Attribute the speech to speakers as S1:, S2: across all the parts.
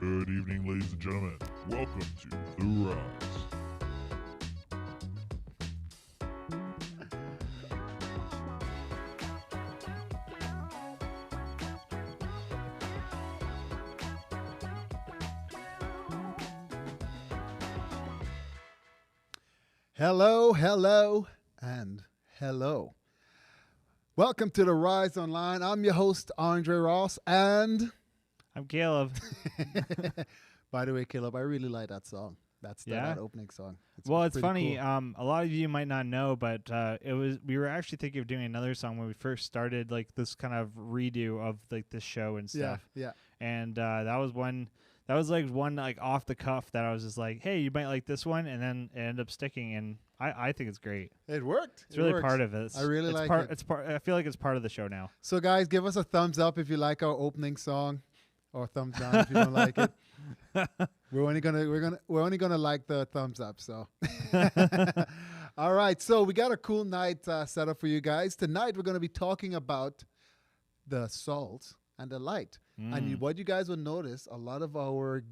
S1: Good evening, ladies and gentlemen. Welcome to The Rise.
S2: Hello, and hello. Welcome to The Rise Online. I'm your host, Andre Ross, and
S3: I'm Caleb.
S2: by the way, Caleb, I really like that song. That's that opening song.
S3: It's
S2: pretty
S3: funny.
S2: cool.
S3: A lot of you might not know, but we were actually thinking of doing another song when we first started, like this kind of redo of like this show and stuff.
S2: Yeah.
S3: And that was one like off the cuff that I was just like, hey, you might like this one, and then it ended up sticking, and I think it's great.
S2: It worked.
S3: It's really part of it.
S2: I really
S3: it's
S2: like
S3: part,
S2: it.
S3: It's part. I feel like it's part of the show now.
S2: So, guys, give us a thumbs up if you like our opening song, or thumbs down if you don't like it. We're only gonna like the thumbs up. So, all right. So we got a cool night set up for you guys tonight. We're gonna be talking about the salt and the light. And what you guys will notice, a lot of the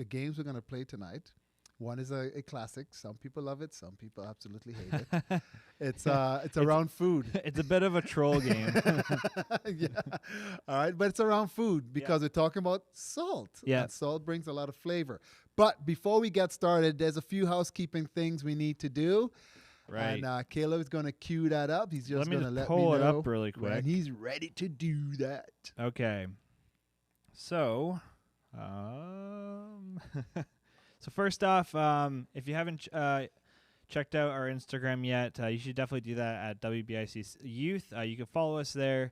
S2: games we're gonna play tonight. One is a classic. Some people love it. Some people absolutely hate it. It's around food.
S3: It's a bit of a troll game.
S2: Yeah. All right. But it's around food because we're talking about salt.
S3: Yeah.
S2: And salt brings a lot of flavor. But before we get started, there's a few housekeeping things we need to do.
S3: Right.
S2: And Caleb's going to cue that up. He's just going to let me
S3: pull it
S2: know.
S3: up really quick.
S2: And he's ready to do that.
S3: Okay. So, so first off, if you haven't checked out our Instagram yet, you should definitely do that at WBIC Youth. You can follow us there.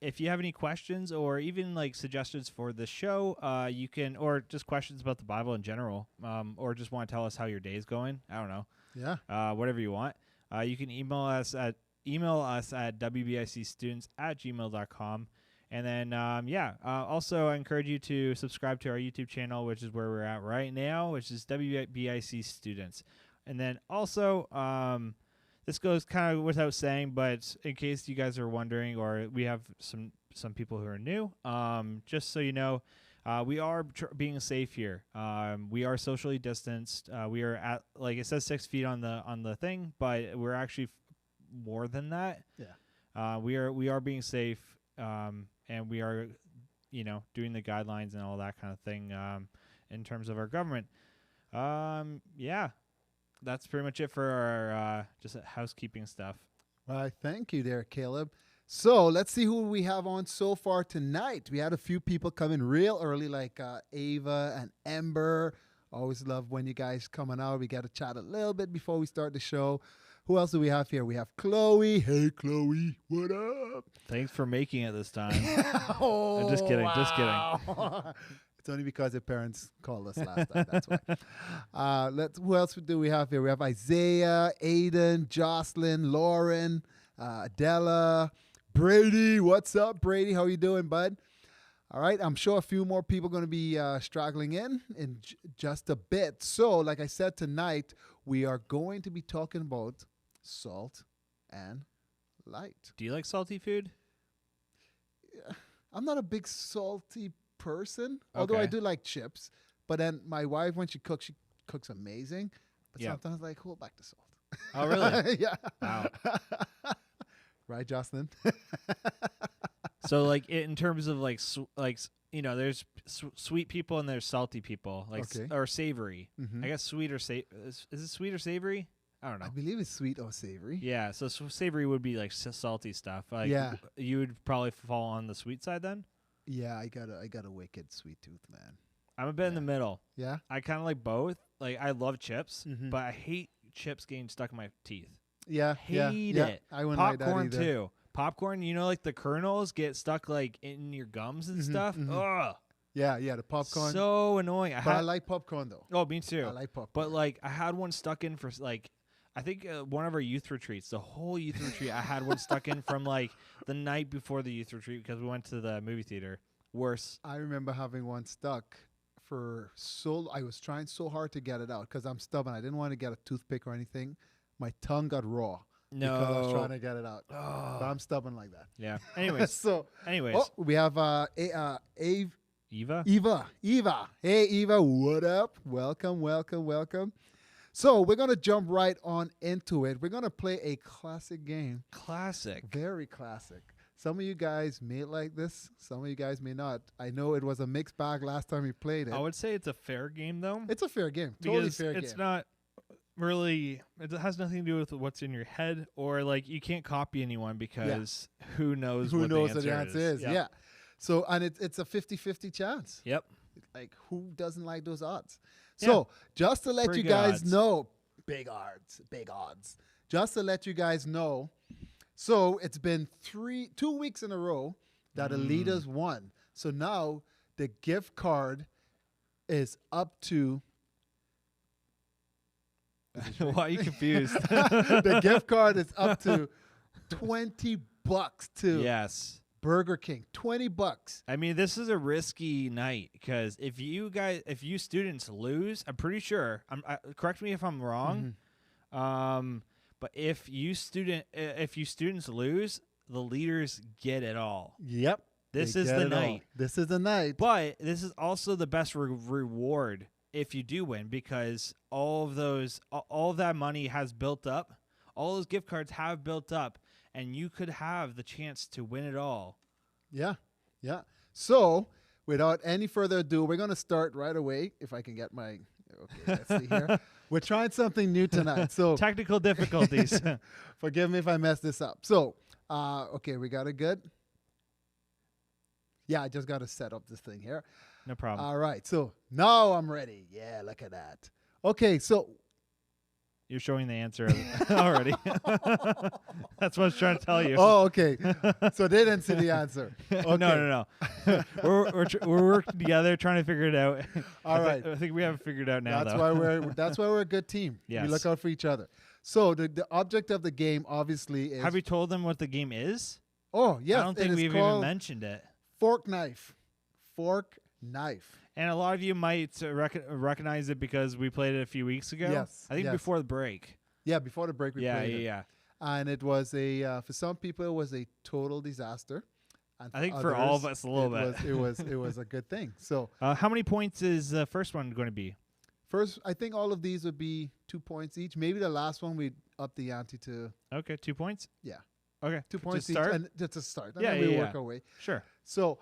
S3: If you have any questions or even like suggestions for the show, you can, or just questions about the Bible in general, or just want to tell us how your day is going. I don't know.
S2: Yeah.
S3: Whatever you want. You can email us at wbicstudents@gmail.com. And then, also I encourage you to subscribe to our YouTube channel, which is where we're at right now, which is WBIC Students. And then also, this goes kind of without saying, but in case you guys are wondering, or we have some people who are new, just so you know, we are being safe here. We are socially distanced. We are at, like it says, 6 feet on the thing, but we're actually more than that.
S2: Yeah.
S3: We are being safe. And we are, doing the guidelines and all that kind of thing in terms of our government. That's pretty much it for our just housekeeping stuff.
S2: Well, thank you there, Caleb. So let's see who we have on so far tonight. We had a few people come in real early, like Ava and Ember. Always love when you guys coming out. We got to chat a little bit before we start the show. Who else do we have here? We have Chloe. Hey, Chloe. What up?
S3: Thanks for making it this time.
S2: Oh,
S3: I'm just kidding.
S2: wow.
S3: Just kidding.
S2: It's only because your parents called us last time. That's why. Who else do we have here? We have Isaiah, Aiden, Jocelyn, Lauren, Adela, Brady. What's up, Brady? How you doing, bud? All right. I'm sure a few more people are going to be straggling in just a bit. So, like I said, tonight we are going to be talking about salt and light.
S3: Do you like salty food?
S2: I'm not a big salty person, although I
S3: Okay.
S2: do like chips. But then my wife, when she cooks amazing. But
S3: Yeah.
S2: sometimes like, hold back the salt.
S3: Oh, really?
S2: Yeah.
S3: Wow.
S2: Right, Jocelyn?
S3: So, like, in terms of like, there's sweet people and there's salty people, like
S2: Okay.
S3: or savory.
S2: Mhm.
S3: I guess sweet or is it sweet or savory? I don't know.
S2: I believe it's sweet or savory.
S3: Yeah, so savory would be like salty stuff. Like,
S2: Yeah.
S3: you would probably fall on the sweet side then.
S2: Yeah, I got a wicked sweet tooth, man.
S3: I'm a bit in the middle.
S2: Yeah?
S3: I kind of like both. Like, I love chips,
S2: Mhm.
S3: but I hate chips getting stuck in my teeth.
S2: Yeah.
S3: Hate
S2: yeah.
S3: it.
S2: I wouldn't like that
S3: Popcorn
S2: either.
S3: too. Popcorn, like the kernels get stuck like in your gums and
S2: Mhm,
S3: stuff.
S2: mhm.
S3: Ugh,
S2: Yeah, the popcorn.
S3: so annoying.
S2: But I like popcorn, though.
S3: Oh, me too.
S2: I like popcorn.
S3: But like, I had one stuck in for like, I think one of our youth retreats, the whole youth retreat, I had one stuck in from like the night before the youth retreat because we went to the movie theater. Worse.
S2: I remember having one stuck I was trying so hard to get it out because I'm stubborn. I didn't want to get a toothpick or anything. My tongue got raw.
S3: No.
S2: Because I was trying to get it out.
S3: Oh.
S2: But I'm stubborn like that.
S3: Yeah. Anyways.
S2: So,
S3: Anyways.
S2: we have Ave.
S3: Eva?
S2: Eva. Hey, Eva, what up? Welcome. So we're going to jump right on into it. We're going to play a classic game.
S3: Classic.
S2: Very classic. Some of you guys may like this. Some of you guys may not. I know it was a mixed bag last time we played it.
S3: I would say it's a fair game, though.
S2: It's a fair game. Totally
S3: because
S2: fair game.
S3: it's not really, it has nothing to do with what's in your head, or like you can't copy anyone because who knows what
S2: the answer is.
S3: Yep.
S2: Yeah. So, and it's a 50-50 chance.
S3: Yep.
S2: Like, who doesn't like those odds?
S3: Yeah.
S2: So, just to let
S3: Pretty
S2: you
S3: good
S2: guys
S3: odds.
S2: know, big odds. Just to let you guys know, so it's been 2 weeks in a row that Alitas won. So now the gift card is up to.
S3: Why are you confused?
S2: The gift card is up to $20 to
S3: Yes.
S2: Burger King. $20.
S3: I mean, this is a risky night because if you students lose, I'm pretty sure. Correct me if I'm wrong. But if you students lose, the leaders get it all.
S2: Yep.
S3: This
S2: they
S3: is
S2: get
S3: the
S2: it all.
S3: night.
S2: This is the night.
S3: But this is also the best reward if you do win, because all of that money has built up. All those gift cards have built up, and you could have the chance to win it all.
S2: Yeah. So, without any further ado, we're going to start right away. If I can get my... Okay, let's see here. We're trying something new tonight. So,
S3: Technical difficulties.
S2: forgive me if I mess this up. So, okay, we got it good? Yeah, I just got to set up this thing here.
S3: No problem.
S2: All right, so now I'm ready. Yeah, look at that. Okay, so...
S3: You're showing the answer already. That's what I was trying to tell you.
S2: Oh, okay. So they didn't see the answer. Okay.
S3: No. we're working together trying to figure it out.
S2: All right.
S3: I think we have it figured out now.
S2: That's
S3: though.
S2: why we're a good team.
S3: Yes.
S2: We look out for each other. So the object of the game obviously is.
S3: Have you told them what the game is?
S2: Oh yes,
S3: I don't think
S2: it is
S3: we've even
S2: called
S3: mentioned it.
S2: fork knife. Fork knife.
S3: And a lot of you might recognize it because we played it a few weeks ago.
S2: Yes,
S3: I think
S2: yes.
S3: before the break.
S2: Yeah, before the break we played it.
S3: Yeah.
S2: And it was for some people it was a total disaster. And
S3: I think for all of
S2: others,
S3: us a little bit.
S2: It was a good thing. So
S3: How many points is the first one going to be?
S2: first, I think all of these would be 2 points each. Maybe the last one we'd up the ante to
S3: Okay, 2 points.
S2: yeah.
S3: Okay,
S2: 2 points
S3: to start.
S2: each, and just to start. And
S3: Yeah,
S2: then we
S3: yeah,
S2: work
S3: yeah.
S2: our way.
S3: Sure.
S2: So,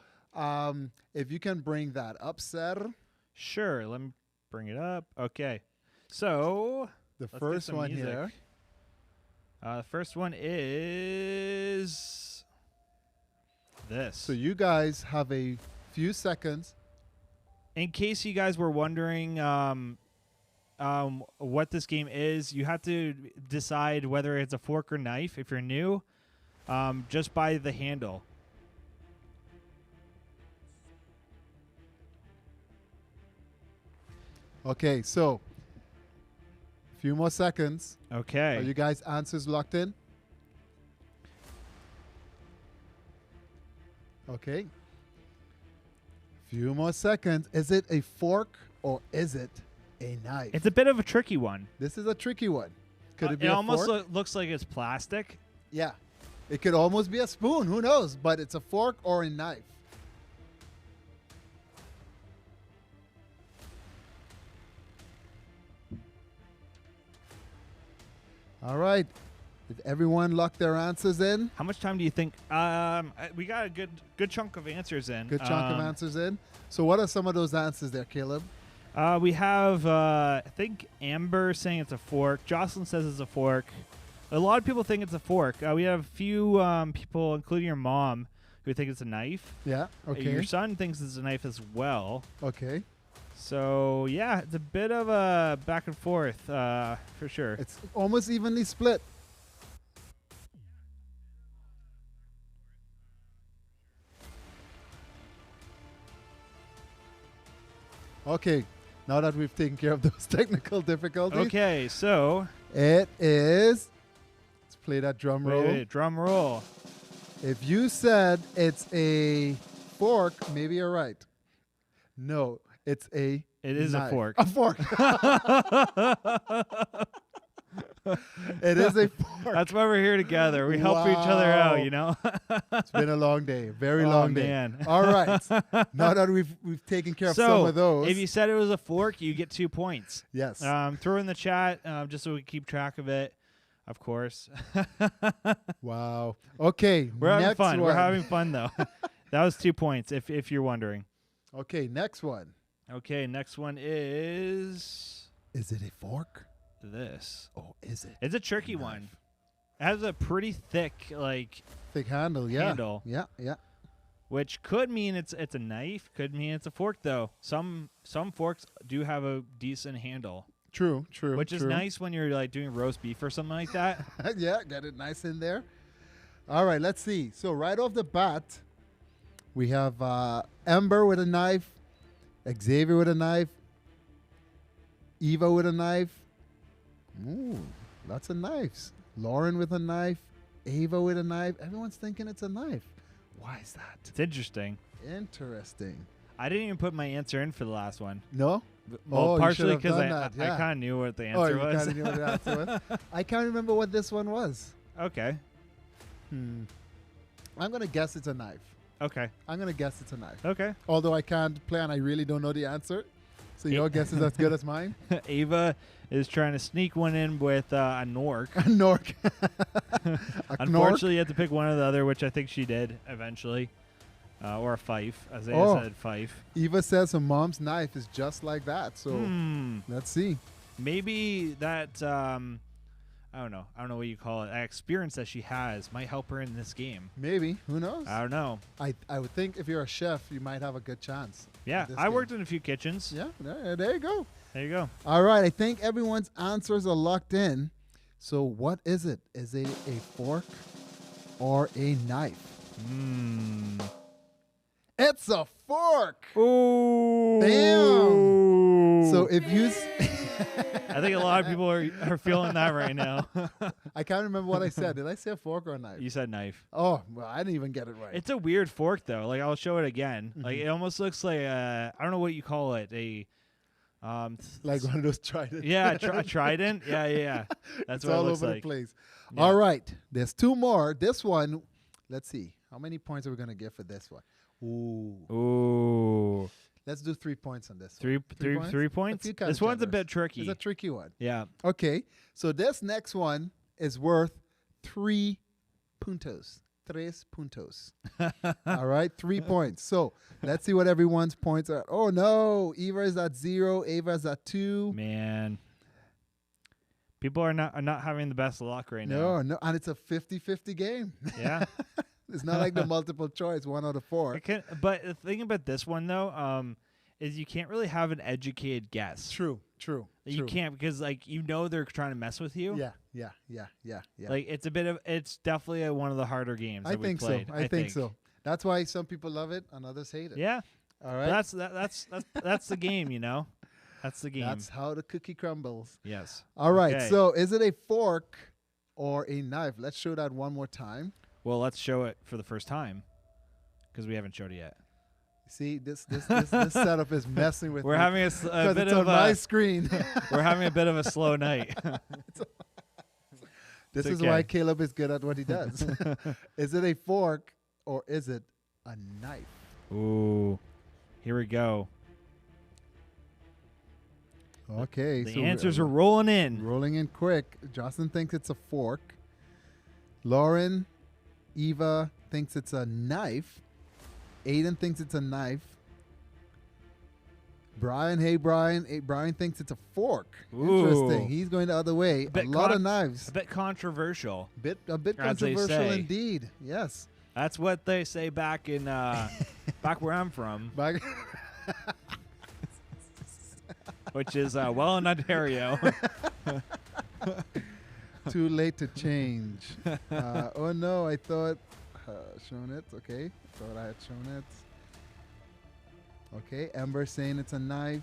S2: if you can bring that up, sir.
S3: Sure. Let me bring it up. Okay. So
S2: The
S3: Let's get
S2: first
S3: some
S2: one
S3: music.
S2: here.
S3: the first one is this.
S2: So you guys have a few seconds.
S3: In case you guys were wondering what this game is, you have to decide whether it's a fork or knife. If you're new, just by the handle.
S2: Okay, so a few more seconds.
S3: Okay.
S2: Are you guys' answers locked in? Okay. Few more seconds. Is it a fork or is it a knife?
S3: It's a bit of a tricky one.
S2: This is a tricky one. Could it be
S3: it
S2: a
S3: almost
S2: fork?
S3: looks like it's plastic.
S2: Yeah. It could almost be a spoon. Who knows? But it's a fork or a knife. All right. Did everyone lock their answers in?
S3: How much time do you think? We got a good chunk of answers in.
S2: Good chunk of answers in. So what are some of those answers there, Caleb?
S3: We have, I think, Amber saying it's a fork. Jocelyn says it's a fork. A lot of people think it's a fork. We have a few people, including your mom, who think it's a knife.
S2: Yeah. Okay.
S3: Your son thinks it's a knife as well.
S2: Okay.
S3: So, yeah, it's a bit of a back and forth, for sure.
S2: It's almost evenly split. Okay. Now that we've taken care of those technical difficulties,
S3: Okay, so,
S2: it is. Let's play that drum roll.
S3: wait, drum roll.
S2: If you said it's a fork, maybe you're right. No, it's a
S3: It is a
S2: knife.
S3: fork.
S2: A fork. It is a fork.
S3: That's why we're here together. We help each other
S2: Wow.
S3: out, you know?
S2: It's been a long day, very
S3: Oh,
S2: long day.
S3: man.
S2: All right. Now that we've taken care of some
S3: So,
S2: of those.
S3: if you said it was a fork, you get 2 points.
S2: yes.
S3: Throw in the chat just so we keep track of it, of course.
S2: Wow. Okay.
S3: We're having
S2: next
S3: fun.
S2: One.
S3: We're having fun, though. That was 2 points, if you're wondering.
S2: Okay. Next one.
S3: Okay, next one is
S2: Is it a fork?
S3: this.
S2: Oh, is it?
S3: It's a tricky
S2: Knife.
S3: one. It has a pretty thick,
S2: Thick handle. Yeah.
S3: Handle.
S2: Yeah. Yeah.
S3: which could mean it's a knife, could mean it's a fork, though. Some forks do have a decent handle,
S2: True. True.
S3: which is
S2: true.
S3: nice when you're like doing roast beef or something like that.
S2: Yeah. Get it nice in there. All right. Let's see. So right off the bat, we have Ember with a knife, Xavier with a knife, Eva with a knife. Ooh, lots of knives. Lauren with a knife, Ava with a knife. Everyone's thinking it's a knife. Why is that?
S3: It's interesting.
S2: Interesting.
S3: I didn't even put my answer in for the last one.
S2: No?
S3: Well,
S2: Oh, you
S3: partially
S2: should have
S3: because
S2: done
S3: I
S2: that, yeah.
S3: kind of knew what the
S2: Oh,
S3: answer
S2: you
S3: was.
S2: kinda knew what the answer was? I can't remember what this one was.
S3: Okay.
S2: I'm going to guess it's a knife.
S3: Okay.
S2: I'm going to guess it's a knife.
S3: Okay.
S2: Although I can't play and I really don't know the answer. So your guess is as good as mine.
S3: Ava is trying to sneak one in with a Nork.
S2: A Nork. A
S3: Unfortunately, you have to pick one or the other, which I think she did eventually. Or a fife, as I
S2: Oh.
S3: said, fife.
S2: Eva says her mom's knife is just like that. So let's see.
S3: Maybe that, I don't know what you call it. That experience that she has might help her in this game.
S2: Maybe. Who knows?
S3: I don't know.
S2: I would think if you're a chef, you might have a good chance.
S3: Yeah,
S2: this
S3: I
S2: game.
S3: worked in a few kitchens.
S2: Yeah, there you go.
S3: There you go.
S2: All right, I think everyone's answers are locked in. So what is it? Is it a fork or a knife? It's a fork.
S3: Ooh.
S2: Damn. So if you...
S3: I think a lot of people are feeling that right now.
S2: I can't remember what I said. Did I say a fork or a knife?
S3: You said knife.
S2: Oh, well, I didn't even get it right.
S3: It's a weird fork, though. Like, I'll show it again.
S2: Mm-hmm.
S3: Like, it almost looks like I don't know what you call it.
S2: like one of those tridents.
S3: Yeah, a trident. Yeah. That's
S2: It's
S3: what
S2: all
S3: it looks
S2: over
S3: like.
S2: the place.
S3: Yeah.
S2: All right. There's two more. This one, let's see. How many points are we going to give for this one? Ooh.
S3: Ooh.
S2: Let's do 3 points on this
S3: Three
S2: one.
S3: points?
S2: I feel kinda
S3: This one's a
S2: generous.
S3: bit tricky.
S2: It's a tricky one.
S3: Yeah.
S2: Okay. So this next one is worth 3 puntos. 3 puntos. All right. 3 points. So let's see what everyone's points are. Oh, no. Eva is at 0. Ava is at 2.
S3: Man. People are not having the best luck right now.
S2: No. And it's a 50-50 game.
S3: Yeah.
S2: It's not like the multiple choice, 1 out of 4.
S3: But the thing about this one, though, is you can't really have an educated guess.
S2: True.
S3: You can't because, like, they're trying to mess with you.
S2: Yeah.
S3: Like, it's definitely one of the harder games
S2: I
S3: that we
S2: think so.
S3: played.
S2: I think so. That's why some people love it and others hate it.
S3: Yeah.
S2: All right.
S3: But that's the game, That's the game.
S2: That's how the cookie crumbles.
S3: Yes.
S2: All right.
S3: Okay.
S2: So is it a fork or a knife? Let's show that one more time.
S3: Well, let's show it for the first time because we haven't showed it yet.
S2: See, this setup is messing with
S3: We're
S2: me.
S3: having a
S2: 'Cause
S3: bit
S2: it's
S3: of
S2: on my
S3: a
S2: screen.
S3: we're having a bit of a slow night.
S2: This
S3: It's
S2: is why
S3: okay.
S2: Caleb is good at what he does. Is it a fork or is it a knife?
S3: Ooh, here we go.
S2: Okay.
S3: The
S2: so
S3: answers are rolling in.
S2: rolling in quick. Jocelyn thinks it's a fork. Lauren, Eva thinks it's a knife. Aiden thinks it's a knife. Brian, hey Brian. Brian thinks it's a fork.
S3: Ooh.
S2: Interesting. He's going the other way. A
S3: bit
S2: lot of
S3: con-
S2: knives.
S3: A bit controversial.
S2: A bit
S3: as they
S2: controversial
S3: say.
S2: indeed. Yes.
S3: That's what they say back in back where I'm from,
S2: Back-
S3: which is in Ontario.
S2: Too late to change. Oh no, I thought shown it. Okay, thought I had shown it. Okay, Ember saying it's a knife.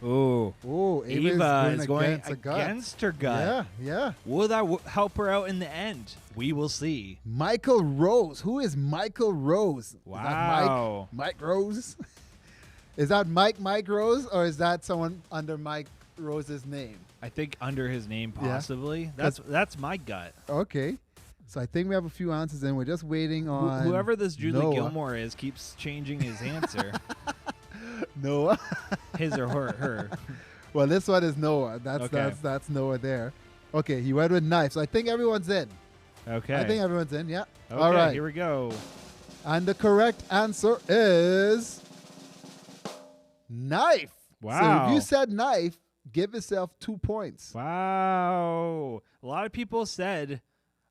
S3: Ooh,
S2: Oh,
S3: Eva is going
S2: against a gut.
S3: against her gut.
S2: Yeah.
S3: Will that help her out in the end? We will see.
S2: Michael Rose. Who is Michael Rose?
S3: Wow.
S2: Is that Mike Rose? Is that Mike Rose, or is that someone under Mike Rose's name.
S3: I think under his name,
S2: Yeah.
S3: possibly. That's my gut.
S2: Okay. So I think we have a few answers in. We're just waiting on
S3: Whoever this Julie
S2: Noah.
S3: Gilmore is keeps changing his answer.
S2: Noah.
S3: His or her.
S2: Well, this one is Noah.
S3: Okay.
S2: That's Noah there. Okay, he went with knife. So I think everyone's in.
S3: Okay.
S2: I think everyone's in. Yeah.
S3: Okay,
S2: All right.
S3: here we go.
S2: And the correct answer is knife.
S3: Wow.
S2: So if you said knife, give yourself 2 points.
S3: Wow. A lot of people said,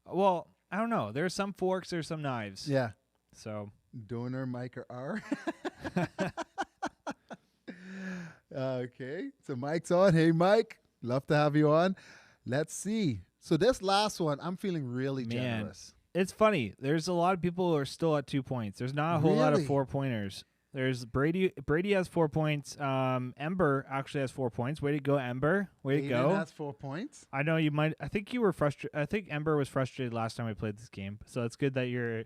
S3: well, I don't know. There's some forks, there's some knives.
S2: Yeah.
S3: So,
S2: Donor, Mike, or R. Okay. So Mike's on. Hey, Mike. Love to have you on. Let's see. So this last one, I'm feeling really
S3: Man.
S2: generous.
S3: it's funny. There's a lot of people who are still at 2 points. There's not a whole lot of
S2: Really?
S3: 4-pointers. There's Brady. Brady has 4 points. Ember actually has 4 points. Way to go, Ember. Way to
S2: Aiden
S3: go.
S2: has 4 points.
S3: I know you might. I think you were frustrated. I think Ember was frustrated last time we played this game. So it's good that you're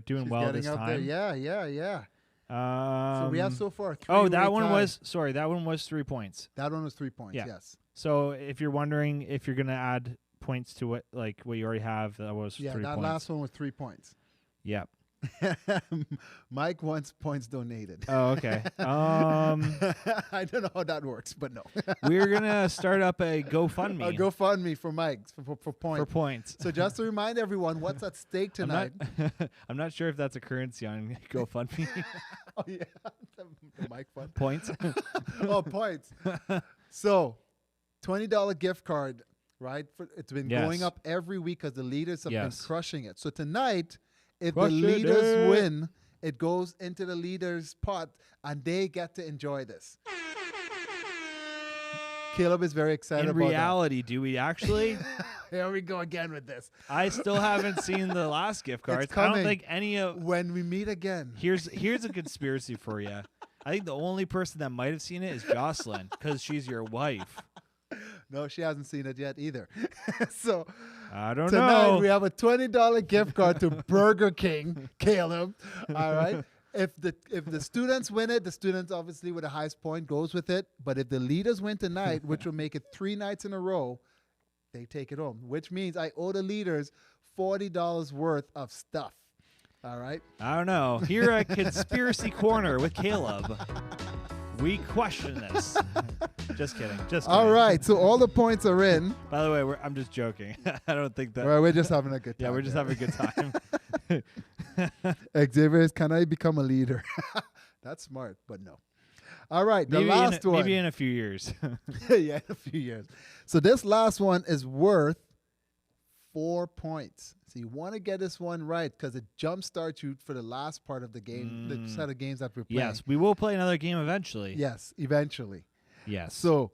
S3: doing
S2: She's
S3: well
S2: getting
S3: this
S2: up
S3: time.
S2: there. Yeah. So we have so far 3.
S3: Oh, that one
S2: tied.
S3: was. Sorry, that one was 3 points.
S2: That one was 3 points.
S3: Yeah.
S2: Yes.
S3: So if you're wondering if you're gonna add points to what what you already have, that was
S2: Yeah,
S3: 3
S2: that
S3: points.
S2: last one was 3 points.
S3: Yeah.
S2: Mike wants points donated.
S3: Oh, okay.
S2: I don't know how that works, but no.
S3: We're gonna start up a GoFundMe
S2: GoFundMe for Mike for points.
S3: for points.
S2: So just to remind everyone, what's at stake
S3: I'm
S2: tonight?
S3: not, I'm not sure if that's a currency on GoFundMe.
S2: Oh yeah, the Mike fund.
S3: Points.
S2: Oh, points. So, $20 gift card, right? It's been
S3: Yes.
S2: going up every week because the leaders have been
S3: Yes.
S2: crushing it. So tonight, if
S3: Crushing
S2: the leaders
S3: it.
S2: win, it goes into the leaders' pot, and they get to enjoy this. Caleb is very excited
S3: In
S2: about
S3: reality, do we actually?
S2: that. Here we go again with this.
S3: I still haven't seen the last gift cards. I
S2: coming.
S3: don't think any of.
S2: When we meet again.
S3: Here's a conspiracy for you. I think the only person that might have seen it is Jocelyn because she's your wife.
S2: No, she hasn't seen it yet either. So
S3: I don't
S2: tonight
S3: know.
S2: we have a $20 gift card to Burger King, Caleb. All right. If the students win it, the students obviously with the highest point goes with it. But if the leaders win tonight, which will make it 3 nights in a row, they take it home. Which means I owe the leaders $40 worth of stuff. All right.
S3: I don't know. Here at Conspiracy Corner with Caleb, we question this. Just kidding. Just kidding.
S2: All right. So all the points are in.
S3: By the way, I'm just joking. I don't think that.
S2: Well, we're just having a good time.
S3: Yeah, we're just
S2: here.
S3: having a good time.
S2: Xavier, can I become a leader? That's smart, but no. All right, the last one.
S3: Maybe in a few years.
S2: Yeah, in a few years. So this last one is worth 4 points. So you want to get this one right because it jumpstarts you for the last part of the game, the set of games that we're playing.
S3: Yes, we will play another game eventually.
S2: Yes, eventually.
S3: Yes.
S2: So,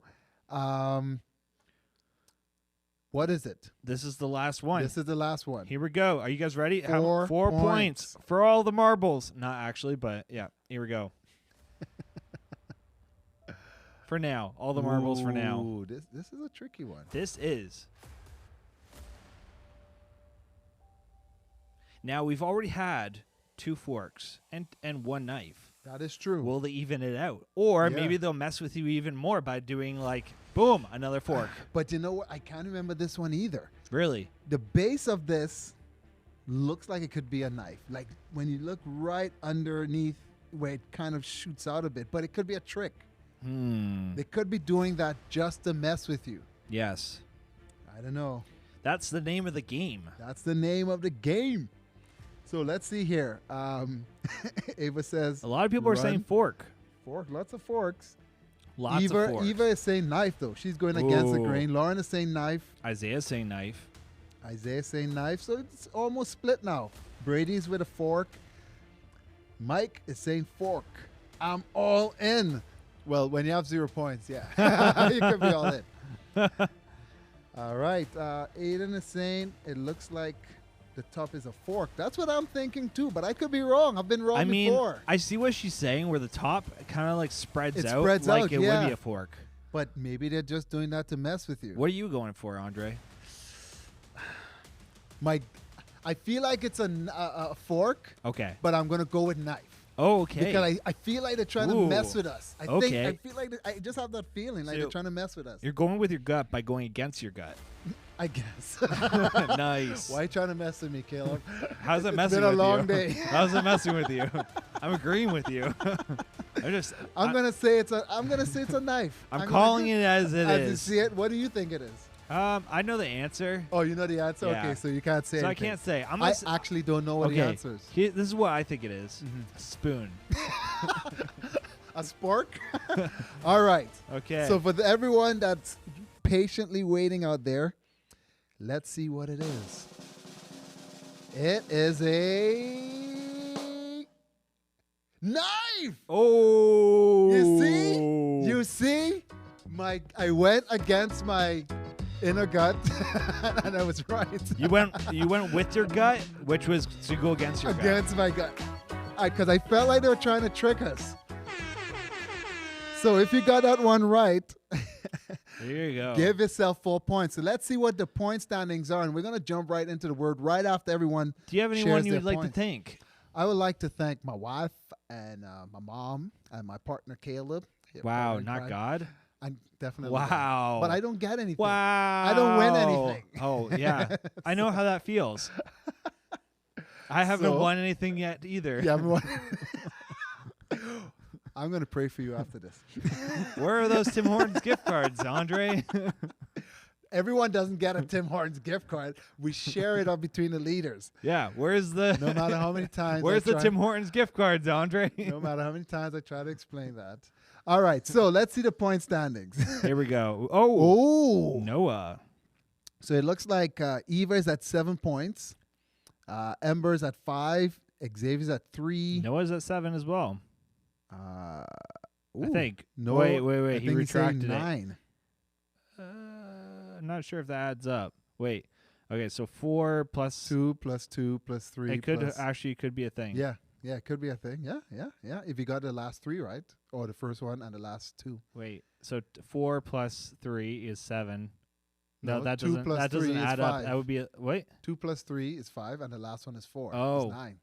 S2: what is it?
S3: This is the last one.
S2: This is the last one.
S3: Here we go. Are you guys ready?
S2: 4
S3: 4
S2: points.
S3: points for all the marbles. Not actually, but yeah. Here we go. For now, all the marbles for now.
S2: Ooh, this is a tricky one.
S3: This is. Now we've already had 2 forks and 1 knife.
S2: That is true.
S3: Will they even it out? Or
S2: Yeah.
S3: maybe they'll mess with you even more by doing boom, another fork.
S2: But you know what? I can't remember this one either.
S3: Really?
S2: The base of this looks like it could be a knife. Like when you look right underneath where it kind of shoots out a bit, but it could be a trick. They could be doing that just to mess with you.
S3: Yes.
S2: I don't know.
S3: That's the name of the game.
S2: That's the name of the game. So let's see here. Ava says
S3: A lot of people are saying
S2: run.
S3: fork.
S2: Fork, lots of forks.
S3: Lots
S2: Eva,
S3: of forks.
S2: Eva is saying knife though. She's going against the
S3: Ooh.
S2: grain. Lauren is saying knife.
S3: Isaiah's saying knife.
S2: Isaiah is saying knife. So it's almost split now. Brady's with a fork. Mike is saying fork. I'm all in. Well, when you have 0 points, yeah. You could be all in. All right. Aiden is saying it looks like the top is a fork. That's what I'm thinking too, but I could be wrong. I've been wrong
S3: I mean,
S2: before.
S3: I see what she's saying where the top kind of spreads
S2: It
S3: out
S2: spreads
S3: like
S2: out,
S3: it
S2: yeah.
S3: would be a fork.
S2: But maybe they're just doing that to mess with you.
S3: What are you going for, Andre?
S2: I feel like it's a fork,
S3: Okay.
S2: but I'm going to go with knife.
S3: Oh, okay.
S2: Because I feel like they're trying to mess
S3: Ooh.
S2: with us. I
S3: Okay.
S2: feel like I just have that feeling like
S3: So
S2: they're trying to mess with us.
S3: You're going with your gut by going against your gut.
S2: I guess.
S3: Nice.
S2: Why are you trying to mess with me, Caleb?
S3: How's it
S2: It's
S3: messing
S2: been a
S3: with
S2: long
S3: you?
S2: day.
S3: How's it messing with you? I'm agreeing with you.
S2: I'm gonna say it's a knife.
S3: I'm
S2: gonna
S3: calling
S2: do-
S3: it as it
S2: As you
S3: is.
S2: see it, what do you think it is?
S3: I know the answer,
S2: Oh, you know the answer.
S3: Yeah.
S2: Okay, so you can't say.
S3: so I
S2: anything.
S3: can't say. I'm
S2: I
S3: gonna s-
S2: actually don't know what the
S3: okay.
S2: answer is.
S3: This is what I think it is. Spoon.
S2: A spork. All right.
S3: Okay.
S2: So for everyone that's patiently waiting out there, let's see what it is. It is a knife.
S3: oh.
S2: You see? I went against my inner gut, and I was right.
S3: You went with your gut, which was to go against your gut.
S2: Against my gut, because I felt like they were trying to trick us. So if you got that one right,
S3: There you go.
S2: give yourself 4 points. So let's see what the point standings are, and we're gonna jump right into the word right after everyone.
S3: Do you have
S2: shares
S3: anyone you
S2: their
S3: would like
S2: points.
S3: to thank?
S2: I would like to thank my wife and my mom and my partner Caleb. Yeah,
S3: Wow,
S2: partner in
S3: not
S2: crime.
S3: God.
S2: I'm definitely. God.
S3: Wow.
S2: But I don't get anything.
S3: Wow.
S2: don't win anything.
S3: Oh, yeah. I know how that feels. I haven't
S2: So-
S3: won anything yet either.
S2: Yeah, I'm gonna pray for you after this.
S3: Where are those Tim Hortons gift cards, Andre?
S2: Everyone doesn't get a Tim Hortons gift card. We share it up between the leaders.
S3: Yeah, where's the
S2: No matter how many times.
S3: Where's
S2: I
S3: the
S2: try-
S3: Tim Hortons gift cards, Andre?
S2: No matter how many times I try to explain that. All right, so let's see the point standings.
S3: Here we go. Oh,
S2: Oh,
S3: Noah.
S2: so it looks like Eva is at 7 points, Ember's at 5, Xavier's at 3.
S3: Noah's at 7 as well.
S2: I
S3: I think.
S2: No,
S3: Wait.
S2: I
S3: He
S2: think he's saying
S3: retracted it.
S2: 9.
S3: I'm not sure if that adds up. Wait. Okay, so 4 plus
S2: 2 plus 2 plus 3.
S3: It could
S2: plus,
S3: actually could be a thing.
S2: Yeah, it could be a thing. Yeah. If you got the last 3 right, or the first one and the last 2.
S3: Wait. So 4 plus 3 is 7. No, that
S2: 2
S3: doesn't.
S2: plus
S3: That
S2: 3
S3: doesn't
S2: is
S3: add up.
S2: 5.
S3: That would be a, wait.
S2: 2 plus 3 is 5, and the last one is 4.
S3: Oh.
S2: It's 9.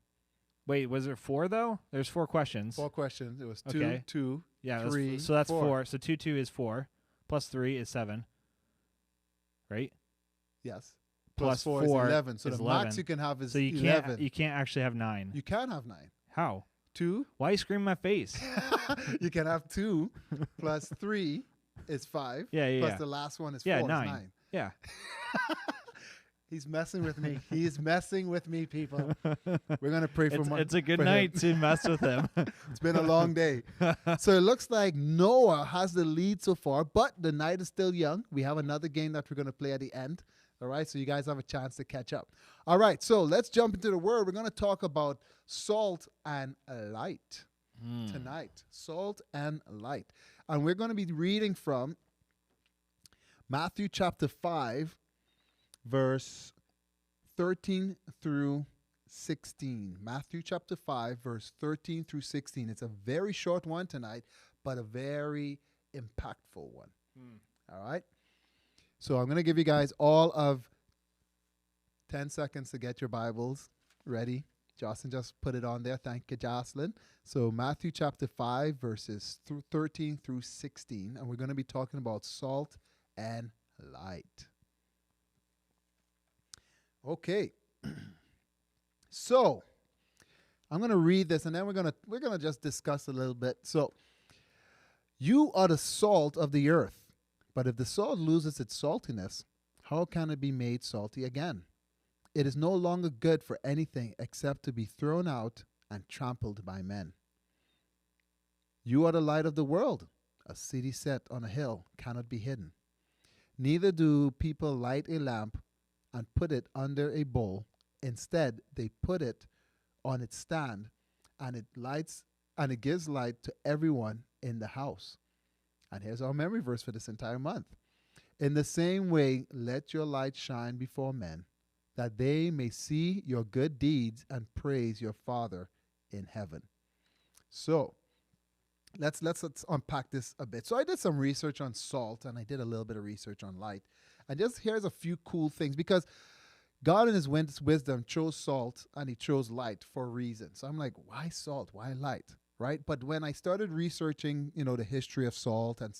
S3: Wait. Was there 4 though? There's 4 questions.
S2: 4 questions. It was 2,
S3: Okay.
S2: 2.
S3: Yeah. That's
S2: 3,
S3: so that's
S2: 4.
S3: 4. So 2 is 4. Plus 3 is 7. Right.
S2: Yes.
S3: Plus
S2: Plus 4
S3: 4
S2: is 11. So
S3: is
S2: the
S3: 11.
S2: max you can have is
S3: So you
S2: 11.
S3: can't actually have 9.
S2: You can have 9.
S3: How?
S2: 2.
S3: Why are you screaming in my face?
S2: You can have 2 plus 3 is 5.
S3: Yeah.
S2: Plus the last one is 4.
S3: Yeah,
S2: Is
S3: 9.
S2: 9.
S3: Yeah.
S2: He's messing with me. He's messing with me, people. We're going to pray for
S3: It's a good
S2: for him.
S3: night to mess with him.
S2: It's been a long day. So it looks like Noah has the lead so far, but the night is still young. We have another game that we're going to play at the end. All right, so you guys have a chance to catch up. All right, so let's jump into the word. We're going to talk about salt and light tonight. Salt and light. And we're going to be reading from Matthew chapter 5, verse 13 through 16. Matthew chapter 5, verse 13 through 16. It's a very short one tonight, but a very impactful one. All right? So I'm going to give you guys all of 10 seconds to get your Bibles ready. Jocelyn just put it on there. Thank you, Jocelyn. So Matthew chapter 5, verses 13 through 16. And we're going to be talking about salt and light. Okay. So I'm going to read this and then we're going to just discuss a little bit. So you are the salt of the earth. But if the salt loses its saltiness, how can it be made salty again? It is no longer good for anything except to be thrown out and trampled by men. You are the light of the world. A city set on a hill cannot be hidden. Neither do people light a lamp and put it under a bowl. Instead, they put it on its stand, and it gives light to everyone in the house. And here's our memory verse for this entire month. In the same way, let your light shine before men, that they may see your good deeds and praise your Father in heaven. So, let's unpack this a bit. So I did some research on salt, and I did a little bit of research on light. And just here's a few cool things, because God in his wisdom chose salt and he chose light for a reason. So I'm like, why salt? Why light? Right? But when I started researching, the history of salt and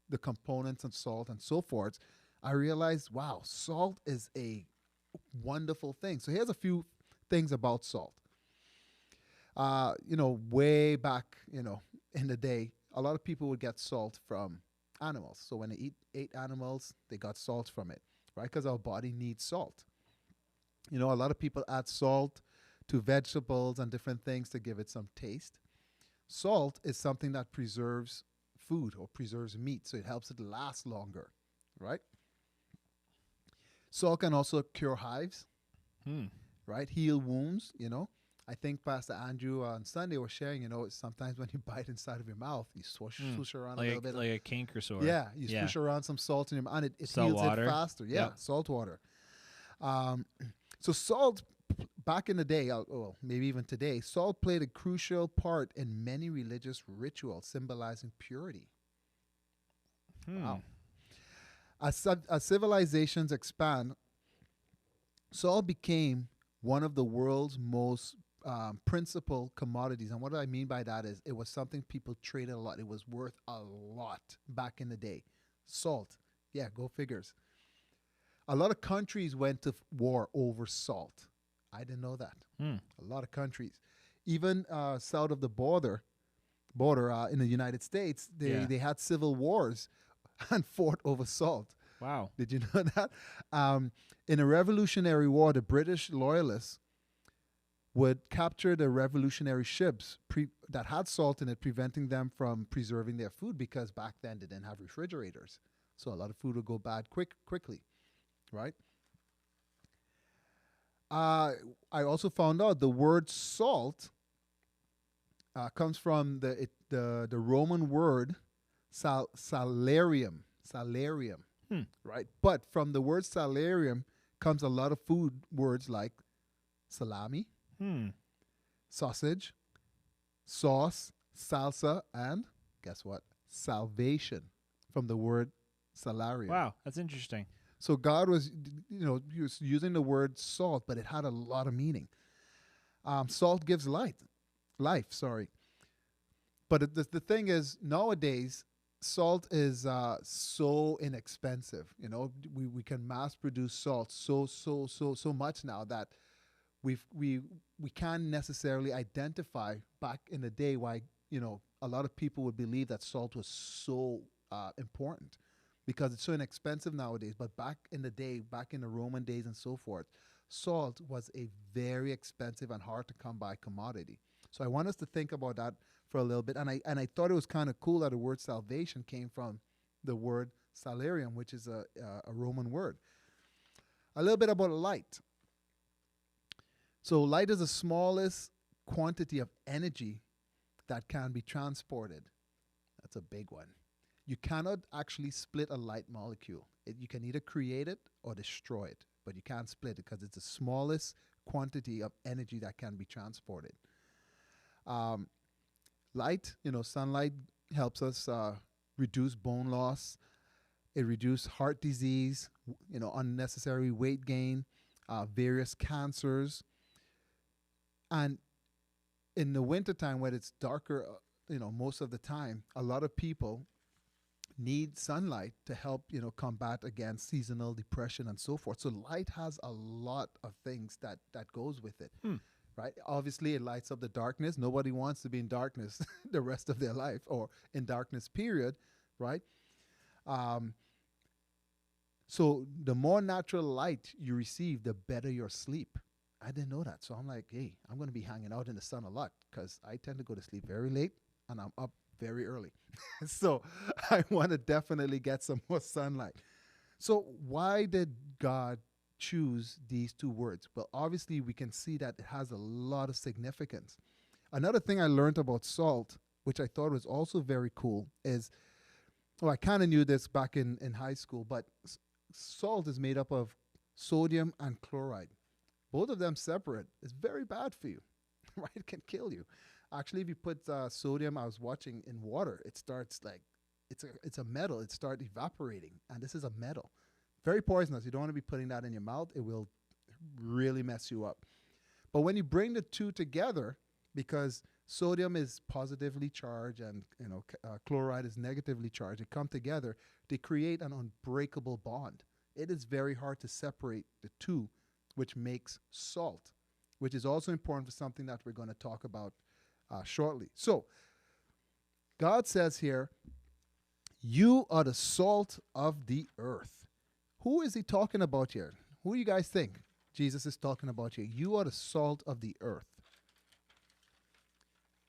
S2: the components of salt and so forth, I realized, wow, salt is a wonderful thing. So here's a few things about salt. Way back, in the day, a lot of people would get salt from animals. So when they ate animals, they got salt from it, right? Because our body needs salt. A lot of people add salt to vegetables and different things to give it some taste. Salt is something that preserves food or preserves meat, so it helps it last longer, right? Salt can also cure hives, right? Heal wounds, I think Pastor Andrew on Sunday was sharing, sometimes when you bite inside of your mouth, you swoosh around a little bit.
S3: Like a canker sore.
S2: Yeah, you swoosh around some salt in your mouth, and it
S3: Salt
S2: heals
S3: water.
S2: it faster. Yeah,
S3: Yep.
S2: salt water. So salt, back in the day, well, maybe even today, salt played a crucial part in many religious rituals symbolizing purity. Wow. As civilizations expand, salt became one of the world's most principal commodities. And what I mean by that is it was something people traded a lot. It was worth a lot back in the day. Salt. Yeah, go figures. A lot of countries went to war over salt. I didn't know that. A lot of countries. Even south of the border in the United States, they had civil wars and fought over salt.
S3: Wow.
S2: Did you know that? In a Revolutionary War, the British loyalists would capture the revolutionary ships that had salt in it, preventing them from preserving their food because back then they didn't have refrigerators. So a lot of food would go bad quickly, right? I also found out the word salt comes from the Roman word salarium, right? But from the word salarium comes a lot of food words like salami, sausage, sauce, salsa, and guess what? Salvation from the word salarium.
S3: Wow, that's interesting.
S2: So God was, he was using the word salt, but it had a lot of meaning. Salt gives life. But the thing is, nowadays, salt is so inexpensive. We can mass produce salt so much now that we can't necessarily identify back in the day why a lot of people would believe that salt was so important because it's so inexpensive nowadays. But back in the day, back in the Roman days and so forth, salt was a very expensive and hard to come by commodity. So I want us to think about that for a little bit. And I thought it was kind of cool that the word salvation came from the word salarium, which is a Roman word. A little bit about light. So light is the smallest quantity of energy that can be transported. That's a big one. You cannot actually split a light molecule. You can either create it or destroy it, but you can't split it because it's the smallest quantity of energy that can be transported. Light, sunlight helps us reduce bone loss. It reduces heart disease, unnecessary weight gain, various cancers. And in the wintertime when it's darker, most of the time, a lot of people need sunlight to help, combat against seasonal depression and so forth. So light has a lot of things that goes with it, right? Obviously, it lights up the darkness. Nobody wants to be in darkness the rest of their life or in darkness, period, right? So the more natural light you receive, the better your sleep. I didn't know that. So I'm like, hey, I'm going to be hanging out in the sun a lot because I tend to go to sleep very late and I'm up very early. So I want to definitely get some more sunlight. So why did God choose these two words? Well, obviously we can see that it has a lot of significance. Another thing I learned about salt, which I thought was also very cool, is, I kind of knew this back in high school, but salt is made up of sodium and chloride. Both of them separate is very bad for you, right? It can kill you. Actually, if you put sodium, I was watching, in water, it starts like, it's a metal. It starts evaporating, and this is a metal. Very poisonous. You don't want to be putting that in your mouth. It will really mess you up. But when you bring the two together, because sodium is positively charged and chloride is negatively charged, they come together, they create an unbreakable bond. It is very hard to separate the two, which makes salt, which is also important for something that we're going to talk about shortly. So God says here, you are the salt of the earth. Who is he talking about here? Who do you guys think Jesus is talking about here? You are the salt of the earth.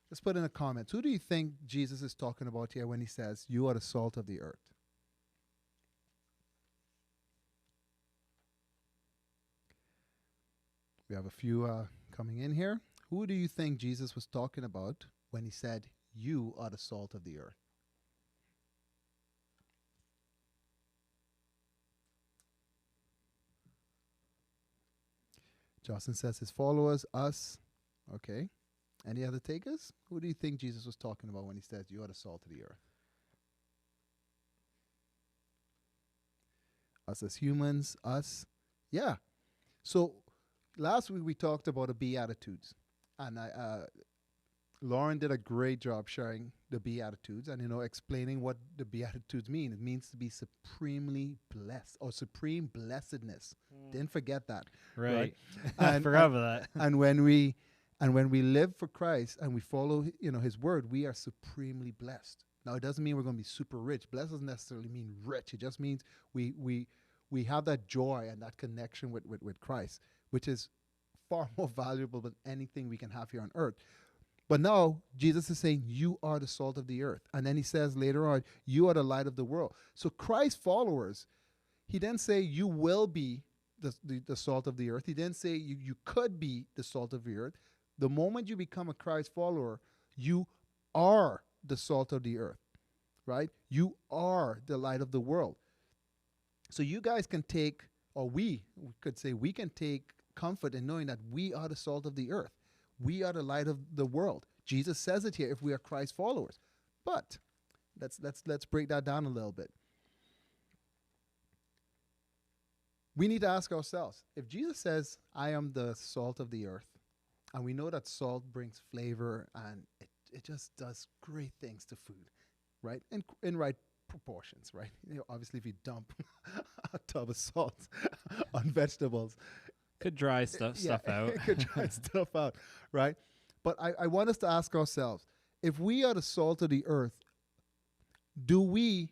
S2: Let's put in the comments. Who do you think Jesus is talking about here when he says, you are the salt of the earth? We have a few coming in here. Who do you think Jesus was talking about when he said, you are the salt of the earth? Justin says his followers, us. Okay. Any other takers? Who do you think Jesus was talking about when he says, you are the salt of the earth? Us as humans, us. Yeah. So last week we talked about the Beatitudes. And Lauren did a great job sharing the Beatitudes and, explaining what the Beatitudes mean. It means to be supremely blessed or supreme blessedness. Didn't forget that.
S3: Right.
S2: And,
S3: I forgot about that.
S2: And when we live for Christ and we follow, his word, we are supremely blessed. Now, it doesn't mean we're going to be super rich. Blessed doesn't necessarily mean rich. It just means we have that joy and that connection with Christ, which is far more valuable than anything we can have here on earth. But now Jesus is saying, you are the salt of the earth. And then he says later on, you are the light of the world. So Christ followers, he didn't say you will be the salt of the earth. He didn't say you could be the salt of the earth. The moment you become a Christ follower, you are the salt of the earth, right? You are the light of the world. So you guys can take, or we could say we can take comfort in knowing that we are the salt of the earth. We are the light of the world. Jesus says it here if we are Christ followers. But let's break that down a little bit. We need to ask ourselves, if Jesus says, I am the salt of the earth, and we know that salt brings flavor and it just does great things to food, right? In right proportions, right? Obviously, if you dump a tub of salt on vegetables,
S3: Could dry stuff out.
S2: It could dry stuff out, right? But I want us to ask ourselves, if we are the salt of the earth, do we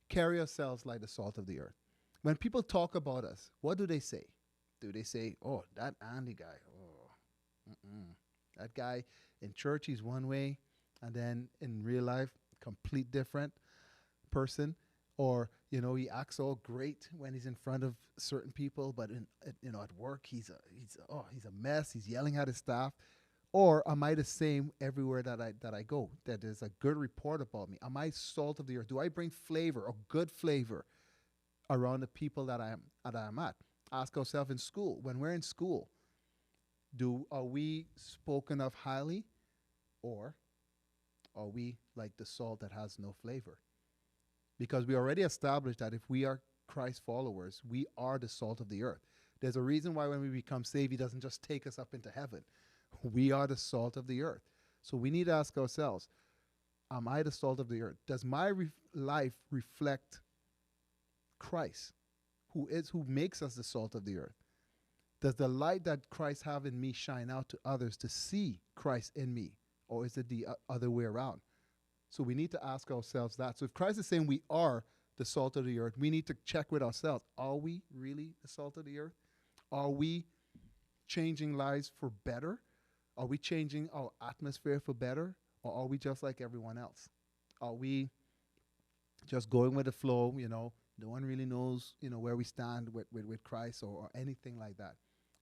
S2: carry ourselves like the salt of the earth? When people talk about us, what do they say? Do they say, oh, that Andy guy, that guy in church, he's one way, and then in real life, complete different person? Or, he acts all great when he's in front of certain people, but at work, he's a mess. He's yelling at his staff. Or am I the same everywhere that I go? That there's a good report about me. Am I salt of the earth? Do I bring flavor or good flavor around the people that I am at? Ask ourselves in school. When we're in school, are we spoken of highly, or are we like the salt that has no flavor? Because we already established that if we are Christ followers, we are the salt of the earth. There's a reason why when we become saved, he doesn't just take us up into heaven. We are the salt of the earth. So we need to ask ourselves, am I the salt of the earth? Does my life reflect Christ, who makes us the salt of the earth? Does the light that Christ have in me shine out to others to see Christ in me? Or is it the other way around? So we need to ask ourselves that. So if Christ is saying we are the salt of the earth, we need to check with ourselves. Are we really the salt of the earth? Are we changing lives for better? Are we changing our atmosphere for better? Or are we just like everyone else? Are we just going with the flow? No one really knows, where we stand with Christ or anything like that.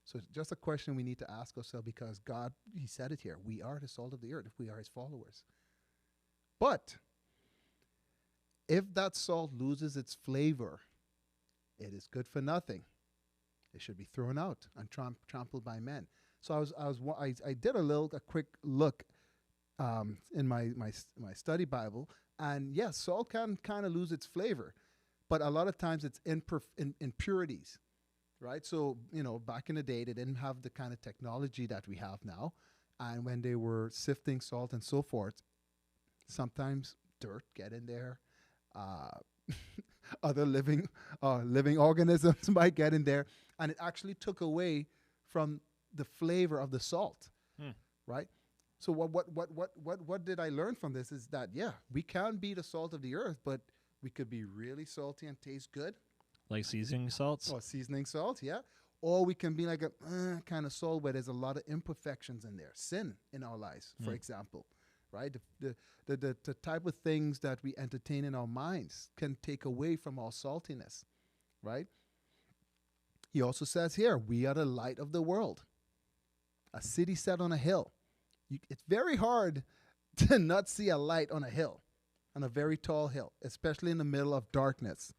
S2: So it's just a question we need to ask ourselves, because God, he said it here. We are the salt of the earth if we are his followers. But if that salt loses its flavor, it is good for nothing. It should be thrown out and trampled by men. So I did a quick look in my study Bible, and yes, salt can kind of lose its flavor, but a lot of times it's impurities, right? So, back in the day, they didn't have the kind of technology that we have now. And when they were sifting salt and so forth, sometimes dirt get in there. Uh, other living organisms might get in there, and it actually took away from the flavor of the salt, right? So what did I learn from this is that, yeah, we can be the salt of the earth, but we could be really salty and taste good.
S3: Like seasoning salts?
S2: Or seasoning salt, yeah. Or we can be like a kind of salt where there's a lot of imperfections in there, sin in our lives, for example, right? The type of things that we entertain in our minds can take away from our saltiness, right? He also says here, we are the light of the world, a city set on a hill. It's very hard to not see a light on a hill, on a very tall hill, especially in the middle of darkness,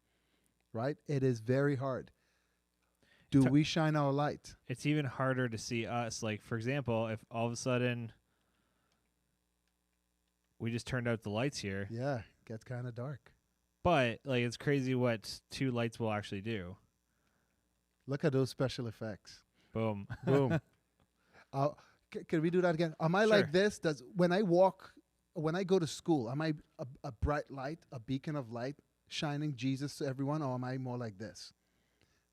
S2: right? It is very hard. Do we shine our light?
S3: It's even harder to see us. Like, for example, if all of a sudden we just turned out the lights here.
S2: Yeah, gets kind of dark.
S3: But, like, it's crazy what 2 lights will actually do.
S2: Look at those special effects.
S3: Boom.
S2: Boom. Can we do that again? Am I like this? When I go to school, am I a bright light, a beacon of light, shining Jesus to everyone, or am I more like this?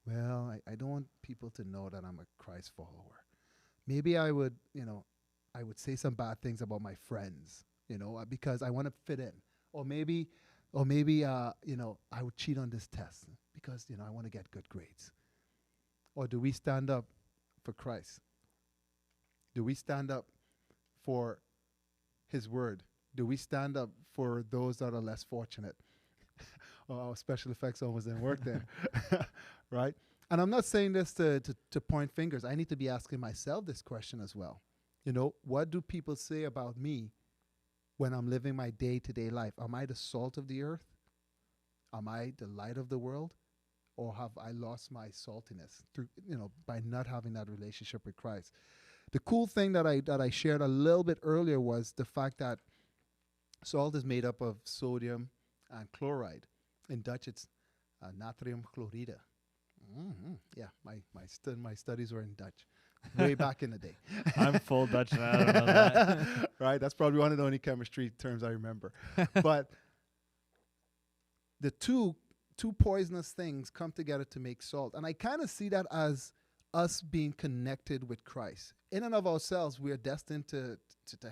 S2: Well, I don't want people to know that I'm a Christ follower. Maybe I would say some bad things about my friends, because I want to fit in. Or maybe, I would cheat on this test because, I want to get good grades. Or do we stand up for Christ? Do we stand up for his word? Do we stand up for those that are less fortunate? Our special effects almost didn't work there, right? And I'm not saying this to point fingers. I need to be asking myself this question as well. What do people say about me when I'm living my day-to-day life? Am I the salt of the earth? Am I the light of the world? Or have I lost my saltiness through, by not having that relationship with Christ? The cool thing that I shared a little bit earlier was the fact that salt is made up of sodium and chloride. In Dutch, it's natrium chloride. Yeah, my studies were in Dutch way back in the day.
S3: I'm full Dutch and I don't know that.
S2: Right, that's probably one of the only chemistry terms I remember. But the two poisonous things come together to make salt. And I kind of see that as us being connected with Christ. In and of ourselves, we are destined to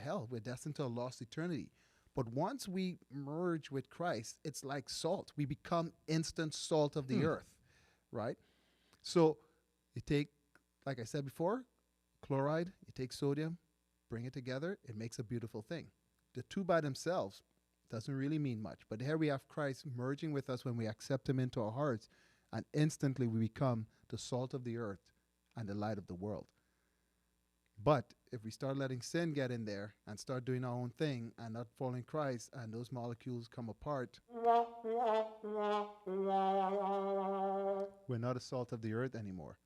S2: hell. We're destined to a lost eternity. But once we merge with Christ, it's like salt. We become instant salt of the earth, right? So you take, like I said before, chloride, you take sodium, bring it together, it makes a beautiful thing. The two by themselves doesn't really mean much. But here we have Christ merging with us when we accept him into our hearts, and instantly we become the salt of the earth and the light of the world. But if we start letting sin get in there and start doing our own thing and not following Christ, and those molecules come apart, we're not a salt of the earth anymore.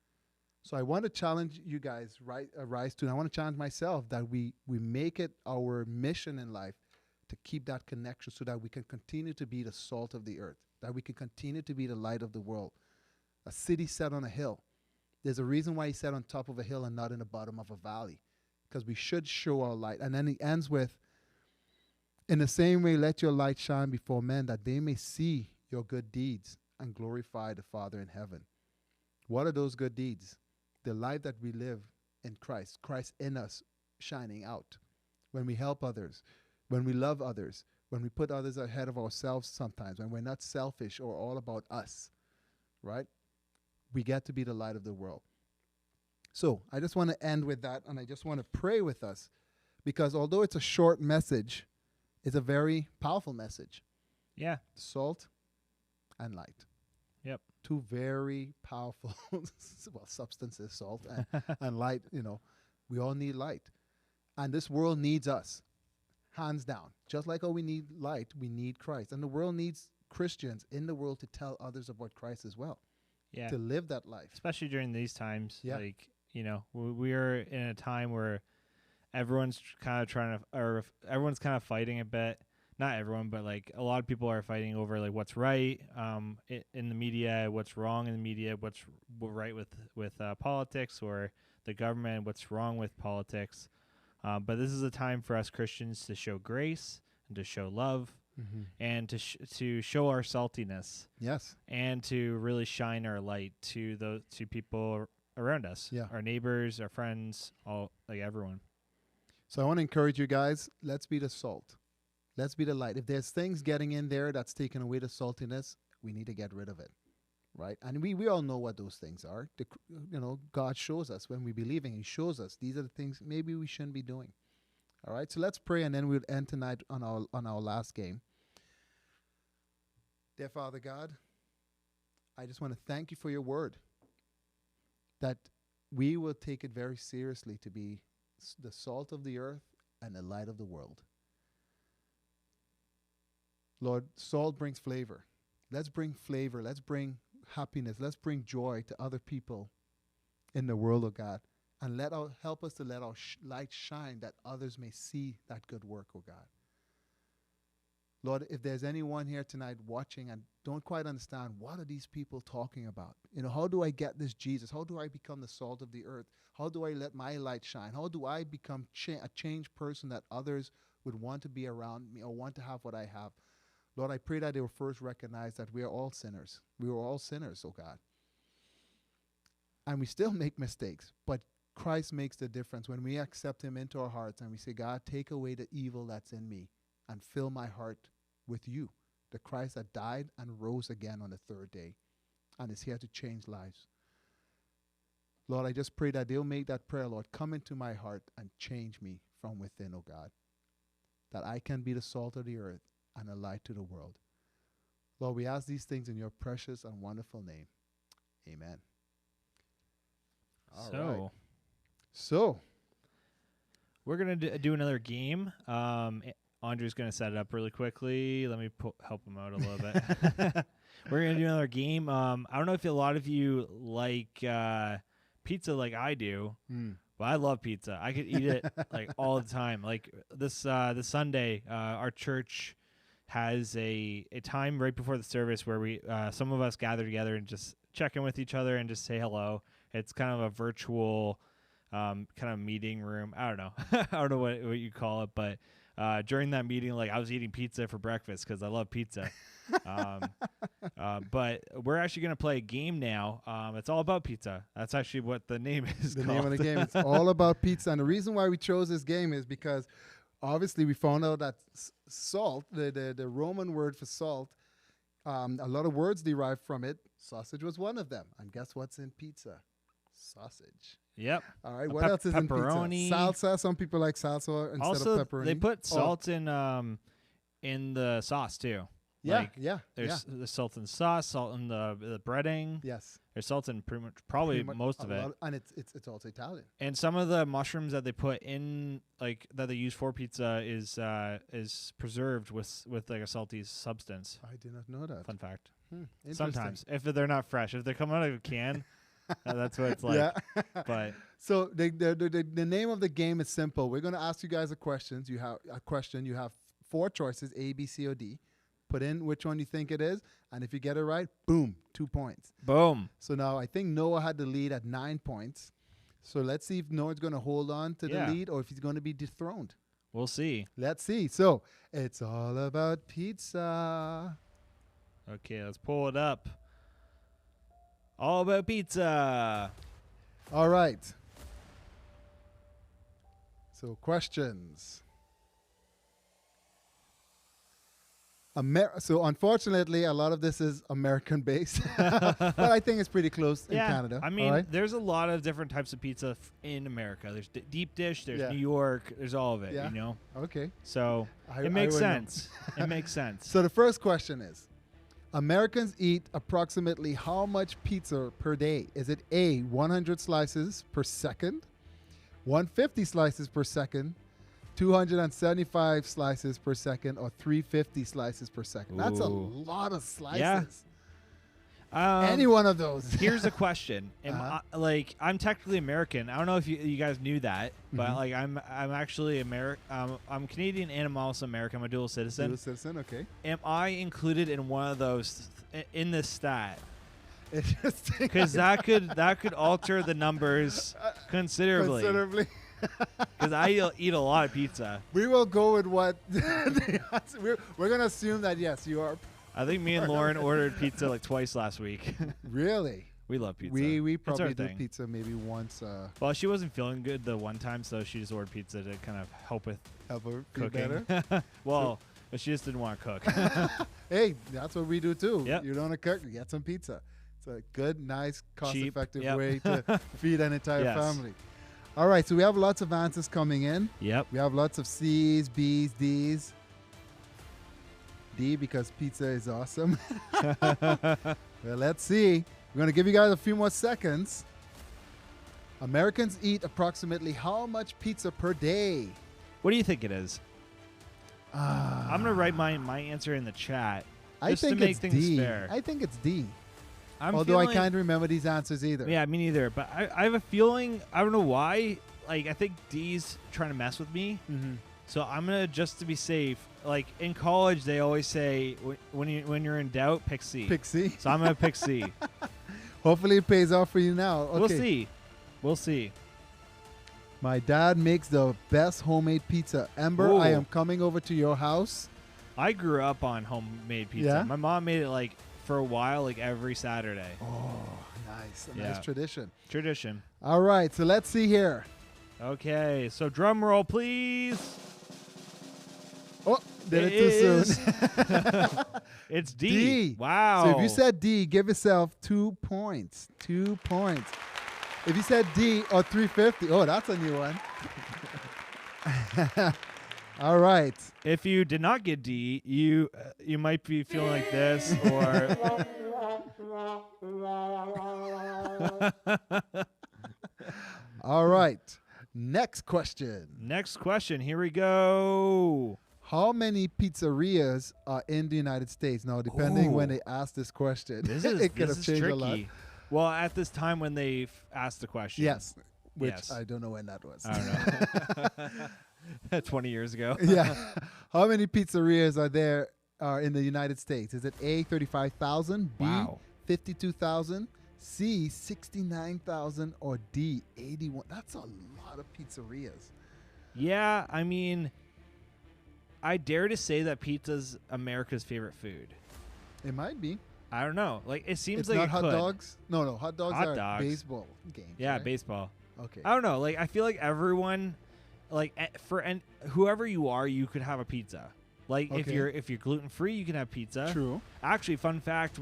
S2: So I want to challenge you guys, Rise to, and I want to challenge myself that we make it our mission in life to keep that connection so that we can continue to be the salt of the earth, that we can continue to be the light of the world. A city set on a hill. There's a reason why he said on top of a hill and not in the bottom of a valley, because we should show our light. And then he ends with, in the same way, let your light shine before men, that they may see your good deeds and glorify the Father in heaven. What are those good deeds? The life that we live in Christ, Christ in us shining out. When we help others, when we love others, when we put others ahead of ourselves sometimes, when we're not selfish or all about us, right? We get to be the light of the world. So I just want to end with that, and I just want to pray with us, because although it's a short message, it's a very powerful message.
S3: Yeah.
S2: Salt and light.
S3: Yep.
S2: Two very powerful substances, salt and light. We all need light. And this world needs us, hands down. Just like how we need light, we need Christ. And the world needs Christians in the world to tell others about Christ as well.
S3: Yeah.
S2: To live that life.
S3: Especially during these times.
S2: Yeah.
S3: Like, we are in a time where everyone's kind of everyone's kind of fighting a bit not everyone, but like a lot of people are fighting over like what's right in the media, what's wrong in the media, what's right with politics or the government, what's wrong with politics. But this is a time for us Christians to show grace and to show love and to show our saltiness.
S2: Yes.
S3: And to really shine our light to people around us, our neighbors, our friends, all like everyone.
S2: So I want to encourage you guys. Let's be the salt. Let's be the light. If there's things getting in there that's taking away the saltiness, we need to get rid of it, right? And we all know what those things are. God shows us when we believe in. He shows us these are the things maybe we shouldn't be doing. All right, so let's pray, and then we'll end tonight on our last game. Dear Father God, I just want to thank you for your word, that we will take it very seriously to be the salt of the earth and the light of the world. Lord, salt brings flavor. Let's bring flavor. Let's bring happiness. Let's bring joy to other people in the world, oh God. And help us to let our light shine that others may see that good work, oh God. Lord, if there's anyone here tonight watching and don't quite understand what are these people talking about, how do I get this Jesus? How do I become the salt of the earth? How do I let my light shine? How do I become a changed person that others would want to be around me or want to have what I have? Lord, I pray that they will first recognize that we are all sinners. We are all sinners, oh God. And we still make mistakes, but Christ makes the difference when we accept him into our hearts and we say, God, take away the evil that's in me and fill my heart with you, the Christ that died and rose again on the third day and is here to change lives. Lord, I just pray that they'll make that prayer, Lord, come into my heart and change me from within, oh God, that I can be the salt of the earth and a light to the world. Lord, we ask these things in your precious and wonderful name. Amen. All right. So
S3: we're going to do another game. Andrew's going to set it up really quickly. Let me help him out a little bit. We're going to do another game. I don't know if a lot of you like pizza like I do, but I love pizza. I could eat it like all the time. Like this Sunday, our church has a time right before the service where we some of us gather together and just check in with each other and just say hello. It's kind of a virtual kind of meeting room. I don't know. I don't know what you call it, but during that meeting, like I was eating pizza for breakfast because I love pizza. But we're actually going to play a game now. It's all about pizza. That's actually what the name is called.
S2: The name of the game is all about pizza. And the reason why we chose this game is because obviously we found out that salt, the Roman word for salt, a lot of words derived from it. Sausage was one of them. And guess what's in pizza? Sausage.
S3: Yep.
S2: All right. What else is
S3: pepperoni.
S2: In pizza? Salsa. Some people like salsa instead
S3: also,
S2: of pepperoni.
S3: They put salt in the sauce too.
S2: Yeah,
S3: like,
S2: yeah.
S3: There's the salt in sauce, salt in the breading.
S2: Yes.
S3: There's salt in probably most of it.
S2: And it's also Italian.
S3: And some of the mushrooms that they put in, like that they use for pizza, is preserved with like a salty substance.
S2: I did not know that.
S3: Fun fact.
S2: Sometimes,
S3: if they're not fresh, if they come out of a can, that's what it's like.
S2: Yeah.
S3: But
S2: so the name of the game is simple. We're going to ask you guys a question. You have a question. You have 4 choices: A, B, C, or D. Put in which one you think it is, and if you get it right, boom, 2 points.
S3: Boom.
S2: So now I think Noah had the lead at 9 points. So let's see if Noah's going to hold on to the lead or if he's going to be dethroned.
S3: We'll see.
S2: Let's see. So it's all about pizza.
S3: Okay, let's pull it up. All about pizza.
S2: All right. So questions. So unfortunately, a lot of this is American-based, but I think it's pretty close in Canada.
S3: I mean, there's a lot of different types of pizza in America. There's deep dish, there's New York, there's all of it, you know?
S2: Okay.
S3: So it makes sense. It makes sense.
S2: So the first question is, Americans eat approximately how much pizza per day? Is it A, 100 slices per second, 150 slices per second, 275 slices per second, or 350 slices per second? That's a lot of slices.
S3: Yeah.
S2: Any one of those.
S3: Here's a question.
S2: Uh-huh.
S3: I'm technically American. I don't know if you guys knew that, but
S2: Mhm.
S3: like I'm actually American. I'm Canadian and I'm also American. I'm a dual citizen.
S2: Dual citizen, okay.
S3: Am I included in one of those in this stat?
S2: Interesting.
S3: Because that could alter the numbers considerably.
S2: Considerably.
S3: Because I eat a lot of pizza.
S2: We will go with what we're gonna assume that yes, you are
S3: I think me and Lauren ordered pizza like twice last week.
S2: really.
S3: We love pizza.
S2: We
S3: It's our
S2: probably do
S3: thing.
S2: pizza maybe once.
S3: Well, she wasn't feeling good the one time, so she just ordered pizza to kind of help with
S2: Help her feel
S3: cooking.
S2: better.
S3: Well, but she just didn't want to cook.
S2: Hey, that's what we do too.
S3: Yep.
S2: You don't want to cook, you get some pizza. It's a good, nice, cost-effective
S3: yep.
S2: way to feed an entire
S3: Yes.
S2: family. All right, so we have lots of answers coming in.
S3: Yep.
S2: We have lots of C's, B's, D's. D because pizza is awesome. Well, let's see. We're going to give you guys a few more seconds. Americans eat approximately how much pizza per day?
S3: What do you think it is? I'm gonna write my answer in the chat.
S2: I
S3: just to
S2: think
S3: make
S2: it's
S3: things
S2: D.
S3: fair.
S2: I think it's D.
S3: I'm
S2: Although I
S3: feeling-
S2: can't remember these answers either.
S3: Yeah, me neither. But I have a feeling. I don't know why. Like I think D's trying to mess with me.
S2: Mm-hmm.
S3: So I'm gonna just to be safe. Like in college, they always say when you're in doubt, pick C.
S2: Pick C.
S3: So I'm gonna pick C.
S2: Hopefully it pays off for you now. Okay.
S3: We'll see. We'll see.
S2: My dad makes the best homemade pizza. Amber, I
S3: Ooh.
S2: am coming over to your house.
S3: I grew up on homemade pizza.
S2: Yeah?
S3: My mom made it like for a while, like every Saturday.
S2: Oh, nice. A
S3: Yeah.
S2: nice tradition.
S3: Tradition.
S2: All right, so let's see here.
S3: Okay, so drum roll, please.
S2: Oh, did it too soon.
S3: It's D.
S2: D.
S3: Wow.
S2: So if you said D, give yourself 2 points. 2 points. If you said D or 350, oh, that's a new one. All right.
S3: if you did not get D, you might be feeling like this, or
S2: All right. Next question.
S3: next question. Here we go.
S2: How many pizzerias are in the United States? Now, depending when
S3: Ooh.
S2: they ask this question,
S3: This is
S2: it could
S3: this
S2: have
S3: is
S2: changed
S3: tricky.
S2: a lot.
S3: Well, at this time when they asked the question,
S2: Yes. Which
S3: Yes.
S2: I don't know when that was.
S3: I don't know. 20 years ago.
S2: Yeah. How many pizzerias are in the United States? Is it A, 35,000, B,
S3: Wow.
S2: 52,000, C, 69,000, or D, 81? That's a lot of pizzerias.
S3: Yeah, I mean, I dare to say that pizza's America's favorite food.
S2: It might be.
S3: I don't know. Like it seems
S2: It's
S3: like
S2: not
S3: it
S2: hot
S3: could.
S2: dogs? No, hot dogs
S3: Hot
S2: are
S3: dogs.
S2: baseball games.
S3: Yeah,
S2: right?
S3: baseball.
S2: Okay.
S3: I don't know. Like I feel like everyone, like whoever you are, you could have a pizza. Like
S2: Okay.
S3: if you're gluten free, you can have pizza.
S2: True.
S3: Actually, fun fact: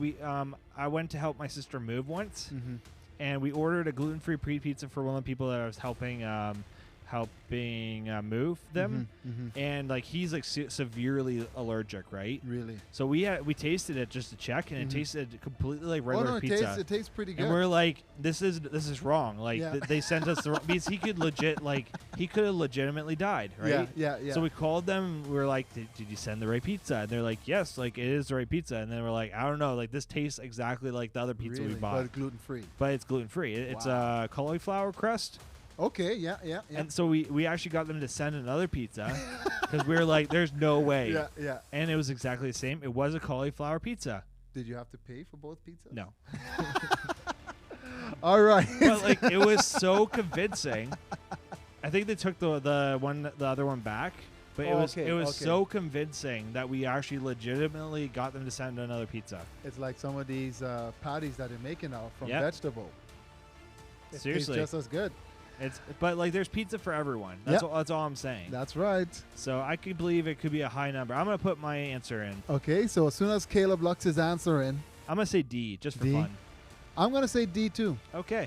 S3: I went to help my sister move once,
S2: Mm-hmm.
S3: and we ordered a gluten free pizza for one of the people that I was helping move them,
S2: Mm-hmm.
S3: and like he's like severely allergic, right?
S2: Really?
S3: So we tasted it just to check, and
S2: Mhm.
S3: it tasted completely like
S2: Oh,
S3: regular
S2: no,
S3: pizza.
S2: it tastes pretty good.
S3: And we're like, this is wrong. Like
S2: Yeah.
S3: they sent us the wrong, because he could have legitimately died, right?
S2: Yeah.
S3: So we called them. We were like, did you send the right pizza? And they're like, yes, like it is the right pizza. And then we're like, I don't know, like this tastes exactly like the other pizza
S2: really?
S3: we bought,
S2: But gluten free.
S3: but it's gluten free. It's
S2: Wow.
S3: a cauliflower crust.
S2: Okay, yeah.
S3: And so we actually got them to send another pizza because we were like, there's no way.
S2: Yeah.
S3: And it was exactly the same. It was a cauliflower pizza.
S2: Did you have to pay for both pizzas?
S3: No.
S2: All right.
S3: But like it was so convincing. I think they took the other one back, but
S2: Oh,
S3: it was
S2: okay.
S3: so convincing that we actually legitimately got them to send another pizza.
S2: It's like some of these patties that they're making now from
S3: Yep.
S2: vegetable. It
S3: Seriously.
S2: tastes just as good.
S3: But like there's pizza for everyone. That's
S2: Yep.
S3: that's all I'm saying.
S2: That's right.
S3: So I could believe it could be a high number. I'm gonna put my answer in.
S2: Okay, so as soon as Caleb locks his answer in,
S3: I'm gonna say D just for
S2: D?
S3: fun.
S2: I'm going to say D too.
S3: Okay.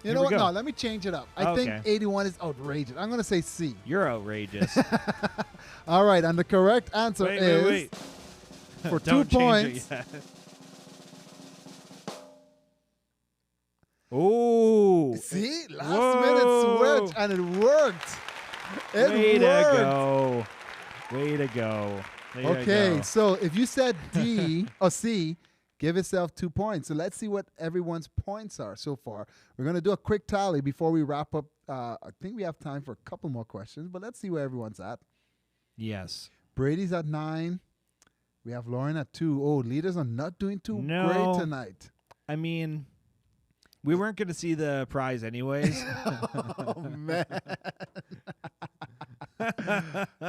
S2: You
S3: Here
S2: know
S3: we
S2: what?
S3: go.
S2: No, let me change it up. I think
S3: Okay.
S2: 81 is outrageous. I'm going to say C.
S3: You're outrageous.
S2: All right, and the correct answer is
S3: wait.
S2: for
S3: Don't
S2: 2
S3: change
S2: points.
S3: it yet. Ooh.
S2: See, last
S3: Whoa.
S2: minute switch, and it worked. It
S3: Way
S2: worked.
S3: to go. Way to go. There you
S2: Okay,
S3: go.
S2: so if you said D or C, Give yourself 2 points. So let's see what everyone's points are so far. We're going to do a quick tally before we wrap up. I think we have time for a couple more questions, but let's see where everyone's at.
S3: Yes.
S2: Brady's at 9. We have Lauren at 2. Oh, leaders are not doing too great tonight.
S3: I mean, we weren't going to see the prize anyways.
S2: Oh, man.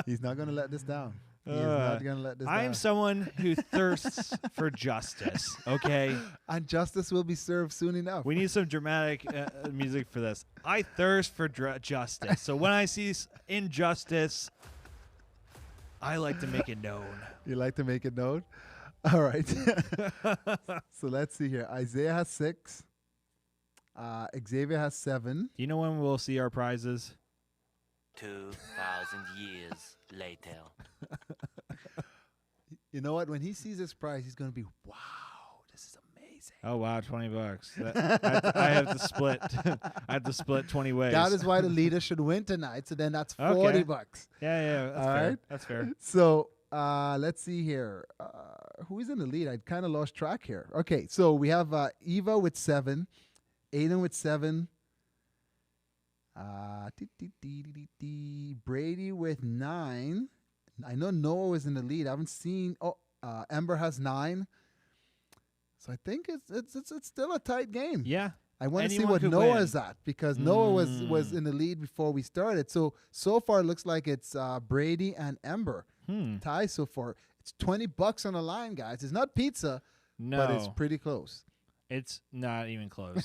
S2: He's not going to let this down. He is not going to let this down.
S3: I am someone who thirsts for justice, okay?
S2: And justice will be served soon enough.
S3: We need some dramatic music for this. I thirst for justice. So when I see injustice, I like to make it known.
S2: You like to make it known? All right. So let's see here. Isaiah has 6. Xavier has 7.
S3: Do you know when we'll see our prizes?
S4: 2,000 years later.
S2: You know what? When he sees this prize, he's going to be, wow, this is amazing.
S3: Oh wow, $20. I have to split. I have to split 20 ways.
S2: That is why the leader should win tonight. So then that's $40.
S3: Okay. Yeah, that's
S2: All
S3: fair.
S2: right.
S3: That's fair.
S2: So let's see here. Who is in the lead? I kind of lost track here. Okay, so we have Eva with 7, Aiden with 7, Brady with 9. I know Noah was in the lead. I haven't seen. Oh, Ember has 9. So I think it's still a tight game.
S3: Yeah.
S2: I want to see
S3: Anyone
S2: what
S3: could
S2: Noah
S3: win.
S2: is at because Noah was in the lead before we started. So far it looks like it's Brady and Ember tie so far. It's $20 on the line, guys. It's not pizza,
S3: No.
S2: but it's pretty close.
S3: It's not even close.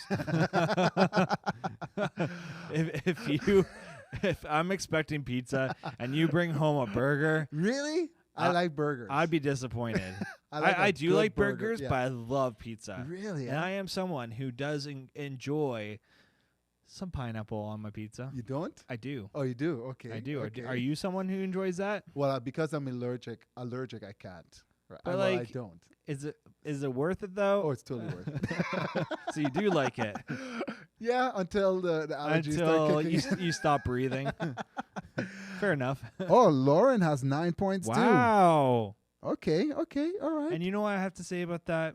S3: If I'm expecting pizza and you bring home a burger,
S2: Really? I like burgers.
S3: I'd be disappointed.
S2: like a
S3: I do
S2: good
S3: like
S2: burger,
S3: burgers,
S2: yeah.
S3: but I love pizza.
S2: Really?
S3: And I am someone who does enjoy some pineapple on my pizza.
S2: You don't?
S3: I do.
S2: Oh, you do? Okay.
S3: I do.
S2: Okay.
S3: Are you someone who enjoys that?
S2: Well, because I'm allergic, I can't. Right.
S3: But
S2: Well, I
S3: like-
S2: don't.
S3: Is it worth it though?
S2: Oh, it's totally worth it.
S3: So you do like it
S2: Yeah, until the allergies
S3: until
S2: start kicking
S3: you stop breathing. Fair enough.
S2: Oh, Lauren has 9 points
S3: Wow.
S2: too. Okay, all right.
S3: And you know what I have to say about that?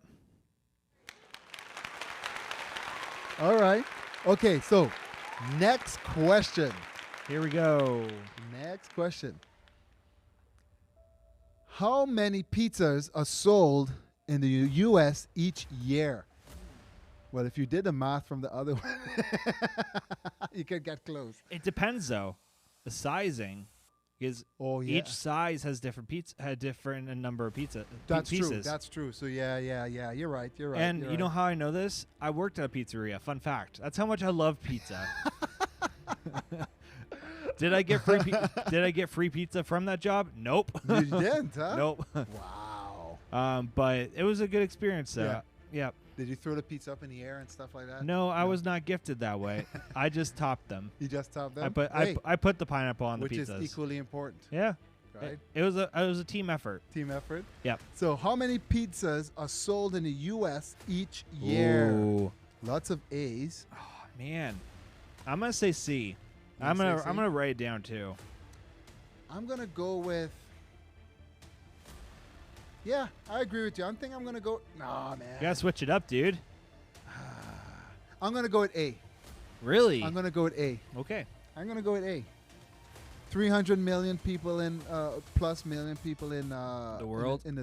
S2: All right. Okay, so next question.
S3: Here we go.
S2: Next question. How many pizzas are sold in the U.S. each year? Well, if you did the math from the other one, you could get close.
S3: It depends though. The sizing is
S2: Oh, yeah.
S3: each size has different number of pieces.
S2: That's true. That's true. So, yeah. You're right.
S3: And
S2: you're
S3: you know
S2: right.
S3: how I know this? I worked at a pizzeria. Fun fact. That's how much I love pizza. Did I get free pizza from that job? Nope.
S2: You didn't, huh?
S3: Nope.
S2: Wow.
S3: But it was a good experience though. Yeah.
S2: Did you throw the pizza up in the air and stuff like that?
S3: No, I was not gifted that way. I just topped them.
S2: You just topped them?
S3: I put the pineapple on the
S2: which
S3: pizzas.
S2: is equally important,
S3: Yeah.
S2: right?
S3: It was a team effort.
S2: Team effort.
S3: Yep.
S2: So how many pizzas are sold in the U.S. each year?
S3: Ooh.
S2: Lots of A's.
S3: Oh, man. I'm gonna say C.
S2: You
S3: I'm
S2: gonna say
S3: gonna
S2: C?
S3: write it down too.
S2: I'm going to go with... Yeah, I agree with you. I think I'm going to go... Nah, man.
S3: You gotta switch it up, dude.
S2: I'm going to go with A.
S3: Really?
S2: I'm going to go with A.
S3: Okay.
S2: I'm going to go with A. 300 million people in... plus million people in...
S3: The world?
S2: In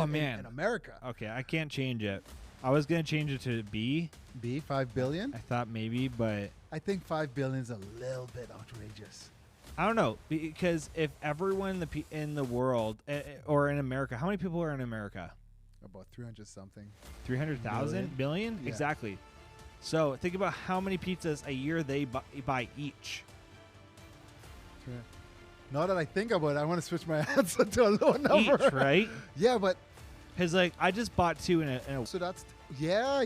S3: man.
S2: In America.
S3: Okay, I can't change it. I was gonna change it to B.
S2: B, 5 billion?
S3: I thought maybe, but
S2: I think 5 billion is a little bit outrageous.
S3: I don't know because if everyone in the world or in America, how many people are in America?
S2: About 300 something.
S3: 300,000 billion?
S2: Yeah.
S3: Exactly. So think about how many pizzas a year they buy each.
S2: Now that I think about it, I want to switch my answer to a low number.
S3: Each, right?
S2: Yeah, but
S3: Because like I just bought 2 in a
S2: so that's yeah.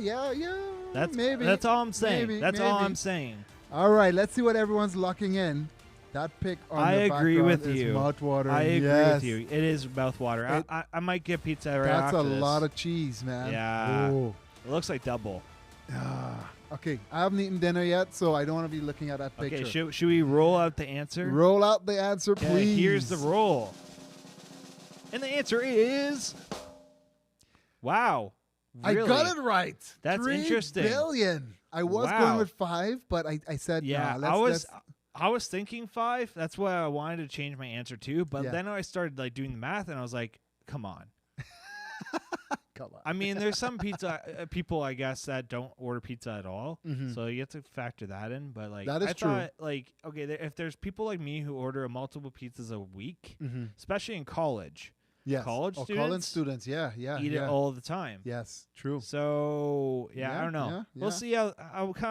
S3: that's
S2: maybe.
S3: that's all I'm saying.
S2: Maybe,
S3: That's all
S2: maybe.
S3: I'm saying.
S2: All right, let's see what everyone's locking in. That pick on
S3: I
S2: the
S3: agree
S2: background
S3: with
S2: is
S3: you.
S2: mouthwatering.
S3: I agree
S2: Yes.
S3: with you. It is mouthwater.
S2: It-
S3: I might get pizza right
S2: That's
S3: after
S2: a
S3: this.
S2: lot of cheese, man.
S3: Yeah.
S2: Oh.
S3: It looks like double.
S2: Okay, I haven't eaten dinner yet, so I don't want to be looking at that picture.
S3: Okay, should we roll out the answer?
S2: Roll out the answer,
S3: Okay,
S2: please.
S3: here's the roll. And the answer is wow.
S2: I
S3: Really?
S2: got it right.
S3: That's
S2: 3
S3: interesting.
S2: billion. I was going
S3: Wow.
S2: with 5, but I said
S3: Yeah,
S2: nah, let's
S3: I was thinking 5. That's why I wanted to change my answer to. But
S2: Yeah.
S3: then I started like doing the math, and I was like, come on.
S2: come on.
S3: I mean, there's some pizza people, I guess, that don't order pizza at all.
S2: Mhm.
S3: So you have to factor that in. But like,
S2: That is
S3: I
S2: true.
S3: thought, like, okay, if there's people like me who order multiple pizzas a week,
S2: Mhm.
S3: especially in college,
S2: Yes.
S3: college
S2: College
S3: students
S2: students. Yeah, yeah,
S3: eat
S2: yeah.
S3: it all the time.
S2: Yes, true.
S3: So yeah, I
S2: Yeah,
S3: don't know.
S2: yeah,
S3: We'll
S2: yeah.
S3: see how.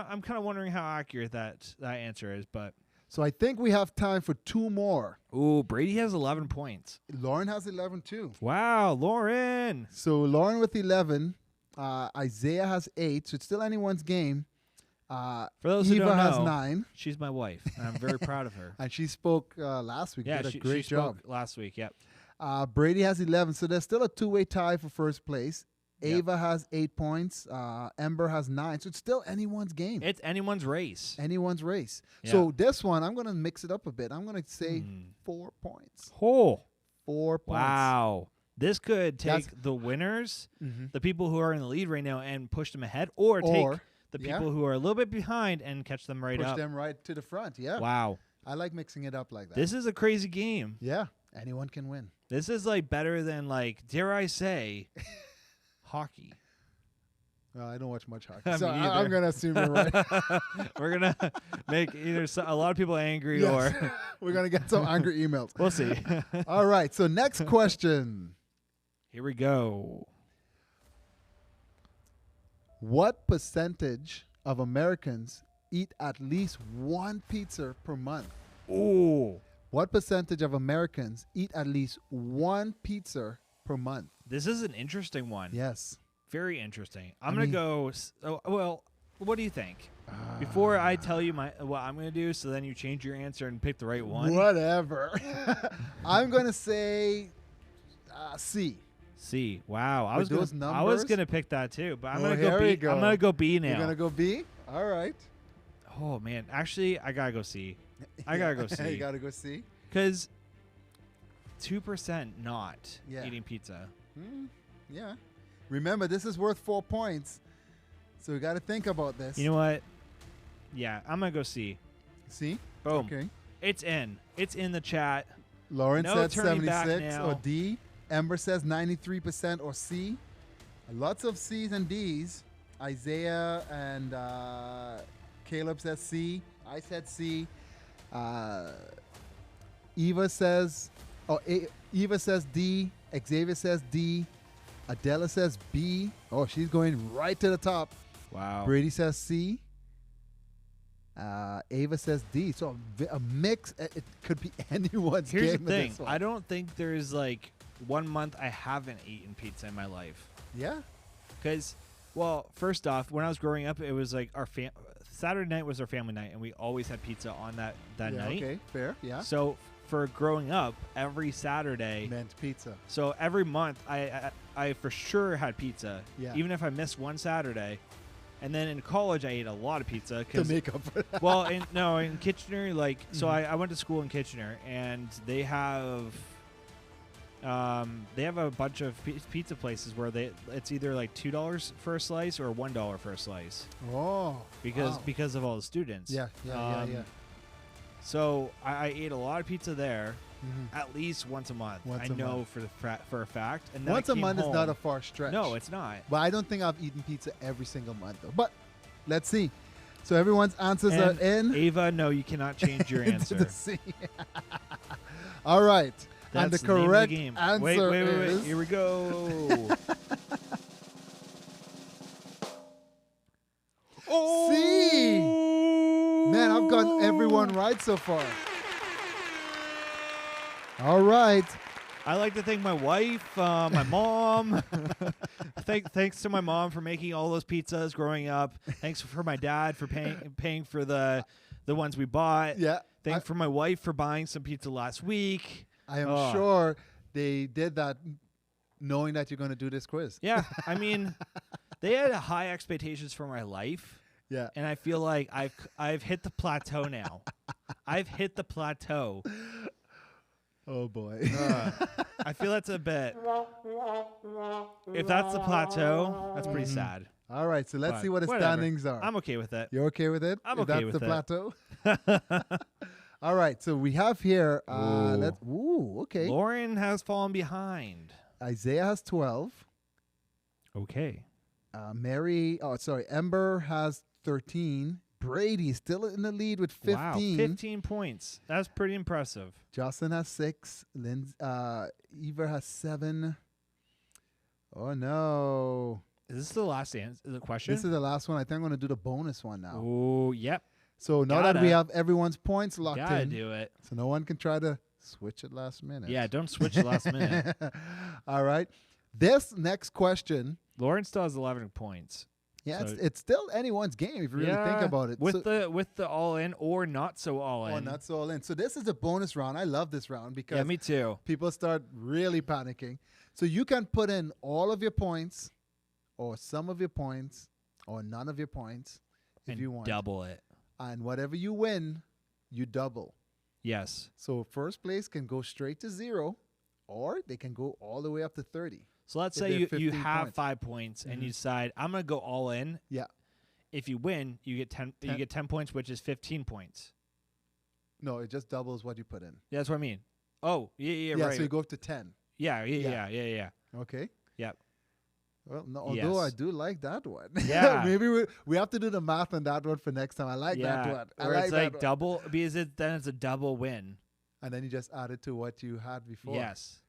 S3: I'm kind of wondering how accurate that answer is. But
S2: So I think we have time for 2 more.
S3: ooh, Brady has 11 points.
S2: Lauren has 11 too.
S3: Wow, Lauren.
S2: So Lauren with 11. Isaiah has 8. So it's still anyone's game.
S3: For those who
S2: Eva
S3: don't
S2: has
S3: know,
S2: 9.
S3: she's my wife, and I'm very proud of her.
S2: And she spoke last week.
S3: Yeah,
S2: Did a
S3: she
S2: great job.
S3: spoke last week. Yep.
S2: Brady has 11. So there's still a 2-way tie for first place.
S3: Yep.
S2: Ava has 8 points. Ember has 9. So it's still anyone's game.
S3: It's anyone's race.
S2: Anyone's race.
S3: Yeah.
S2: So this one, I'm going to mix it up a bit. I'm going to say
S3: Hmm.
S2: 4 points.
S3: Oh,
S2: 4 points.
S3: wow. This could
S2: That's-
S3: take the winners,
S2: Mhm.
S3: the people who are in the lead right now, and push them ahead, or take
S2: Or,
S3: the
S2: yeah.
S3: people who are a little bit behind and catch them right
S2: Push
S3: up.
S2: them right to the front. Yeah.
S3: Wow.
S2: I like mixing it up like that.
S3: This is a crazy game.
S2: Yeah. Anyone can win.
S3: This is like better than, like, dare I say, hockey.
S2: Well, I don't watch much hockey.
S3: Me
S2: So
S3: either.
S2: I'm going to assume you're right.
S3: We're going to make either a lot of people angry
S2: Yes.
S3: or
S2: We're going to get some angry emails.
S3: we'll see.
S2: All right. So next question.
S3: Here we go.
S2: What percentage of Americans eat at least 1 pizza per month?
S3: Ooh.
S2: What percentage of Americans eat at least 1 pizza per month?
S3: This is an interesting one.
S2: Yes.
S3: Very interesting. I'm
S2: I
S3: going
S2: mean-
S3: to go. Well, what do you think? Before I tell you what I'm going to do, so then you change your answer and pick the right one.
S2: Whatever. I'm going to say C.
S3: C. Wow. I
S2: With
S3: was
S2: those
S3: gonna, I was
S2: numbers?
S3: going to pick that too, but I'm
S2: Oh,
S3: going to go
S2: here
S3: B.
S2: we go.
S3: I'm going to go B now.
S2: You're going to go B? All right.
S3: Oh man, actually, I gotta go C. I gotta go C.
S2: You got to go C?
S3: Because 2% not
S2: Yeah.
S3: eating pizza.
S2: Yeah. Remember, this is worth 4 points. So we got to think about this.
S3: You know what? Yeah, I'm gonna go C.
S2: C?
S3: Boom.
S2: Okay.
S3: It's in. It's in the chat.
S2: Lauren
S3: No
S2: said
S3: turning back
S2: 76 or
S3: now.
S2: D. Ember says 93% or C. Lots of C's and D's. Isaiah and Caleb says C. I said C. Eva says D. Xavier says D. Adela says B. Oh, she's going right to the top.
S3: Wow.
S2: Brady says C. Ava sass D. So a mix. It could be anyone's
S3: Here's the
S2: game.
S3: thing.
S2: In this one.
S3: I don't think there's like 1 month I haven't eaten pizza in my life.
S2: Yeah.
S3: Because, well, first off, when I was growing up, it was like our Saturday night was our family night, and we always had pizza on that
S2: Yeah,
S3: night.
S2: Okay. Fair. Yeah.
S3: So for growing up, every Saturday,
S2: Meant pizza.
S3: so every month, I for sure had pizza.
S2: Yeah.
S3: Even if I missed one Saturday. And then in college, I ate a lot of pizza.
S2: To
S3: 'Cause-
S2: make up for that.
S3: well, in Kitchener, like, so
S2: Mhm.
S3: I went to school in Kitchener, and they have a bunch of pizza places where it's either like $2 for a slice or $1 for a slice
S2: Oh. wow.
S3: because of all the students.
S2: Yeah. Yeah.
S3: So I ate a lot of pizza there,
S2: Mhm.
S3: at least once a month.
S2: Once
S3: I
S2: a
S3: know
S2: month.
S3: for a fact. And then I
S2: Once a
S3: came
S2: month is not a
S3: home-
S2: far stretch.
S3: No, it's not.
S2: But I don't think I've eaten pizza every single month though. But let's see. So everyone's answers
S3: And
S2: are in.
S3: Ava, no, you cannot change your
S2: Into
S3: answer.
S2: the sea. All right. And the
S3: That's name of
S2: correct
S3: game.
S2: answer
S3: Wait.
S2: is
S3: Here we go.
S2: C. Man, I've gotten everyone right so far. All right.
S3: I like to thank my wife, my mom. Thanks to my mom for making all those pizzas growing up. Thanks for my dad for paying for the ones we bought.
S2: Yeah.
S3: Thanks for my wife for buying some pizza last week.
S2: I am
S3: Oh.
S2: sure they did that knowing that you're going to do this quiz.
S3: Yeah, I mean, they had high expectations for my life,
S2: Yeah.
S3: and I feel like I've hit the plateau now. I've hit the plateau.
S2: Oh boy.
S3: I feel that's a bit. If that's the plateau, that's pretty sad.
S2: All right, so let's
S3: But
S2: see what the
S3: whatever.
S2: standings are.
S3: I'm okay with it.
S2: You're okay with it?
S3: I'm
S2: If
S3: okay
S2: that's
S3: with
S2: the
S3: it.
S2: plateau. All right, so we have here.
S3: Ooh.
S2: Let's. Ooh, okay.
S3: Lauren has fallen behind.
S2: Isaiah has 12.
S3: Okay.
S2: Ember has 13. Brady still in the lead with 15.
S3: Wow, 15 points. That's pretty impressive.
S2: Jocelyn has 6. Eva has 7. Oh no!
S3: Is this the last the question?
S2: This is the last one. I think I'm going to do the bonus one now.
S3: Oh, yep.
S2: So now that we
S3: Gotta.
S2: have everyone's points locked
S3: Gotta
S2: in,
S3: do it.
S2: so no one can try to switch it last minute.
S3: Yeah, don't switch the last minute.
S2: All right. This next question,
S3: Lauren still has 11 points.
S2: yeah,
S3: So-
S2: it's still anyone's game if you really think
S3: Yeah,
S2: about it.
S3: With
S2: So-
S3: the all in or not so all in.
S2: oh, that's all in. So this is a bonus round. I love this round because
S3: Yeah, me too.
S2: people start really panicking. So you can put in all of your points, or some of your points, or none of your points if
S3: And
S2: you want.
S3: double it.
S2: And whatever you win, you double.
S3: Yes.
S2: So first place can go straight to 0, or they can go all the way up to 30.
S3: So let's
S2: If
S3: say
S2: they have
S3: you
S2: 15
S3: have
S2: points.
S3: 5 points and
S2: Mhm.
S3: you decide I'm gonna go all in.
S2: Yeah.
S3: If you win, you get 10. You
S2: 10.
S3: get 10 points, which is 15 points.
S2: No, it just doubles what you put in.
S3: Yeah, that's what I mean. Oh, yeah,
S2: Yeah,
S3: right.
S2: so you go up to 10.
S3: Yeah.
S2: Okay.
S3: Yep.
S2: Well, no, although I
S3: Yes.
S2: do like that one.
S3: Yeah.
S2: Maybe we have to do the math on that one for next time. I like that one. I
S3: Or
S2: like
S3: it's
S2: that
S3: like
S2: one.
S3: double because then it's a double win.
S2: And then you just add it to what you had before.
S3: Yes.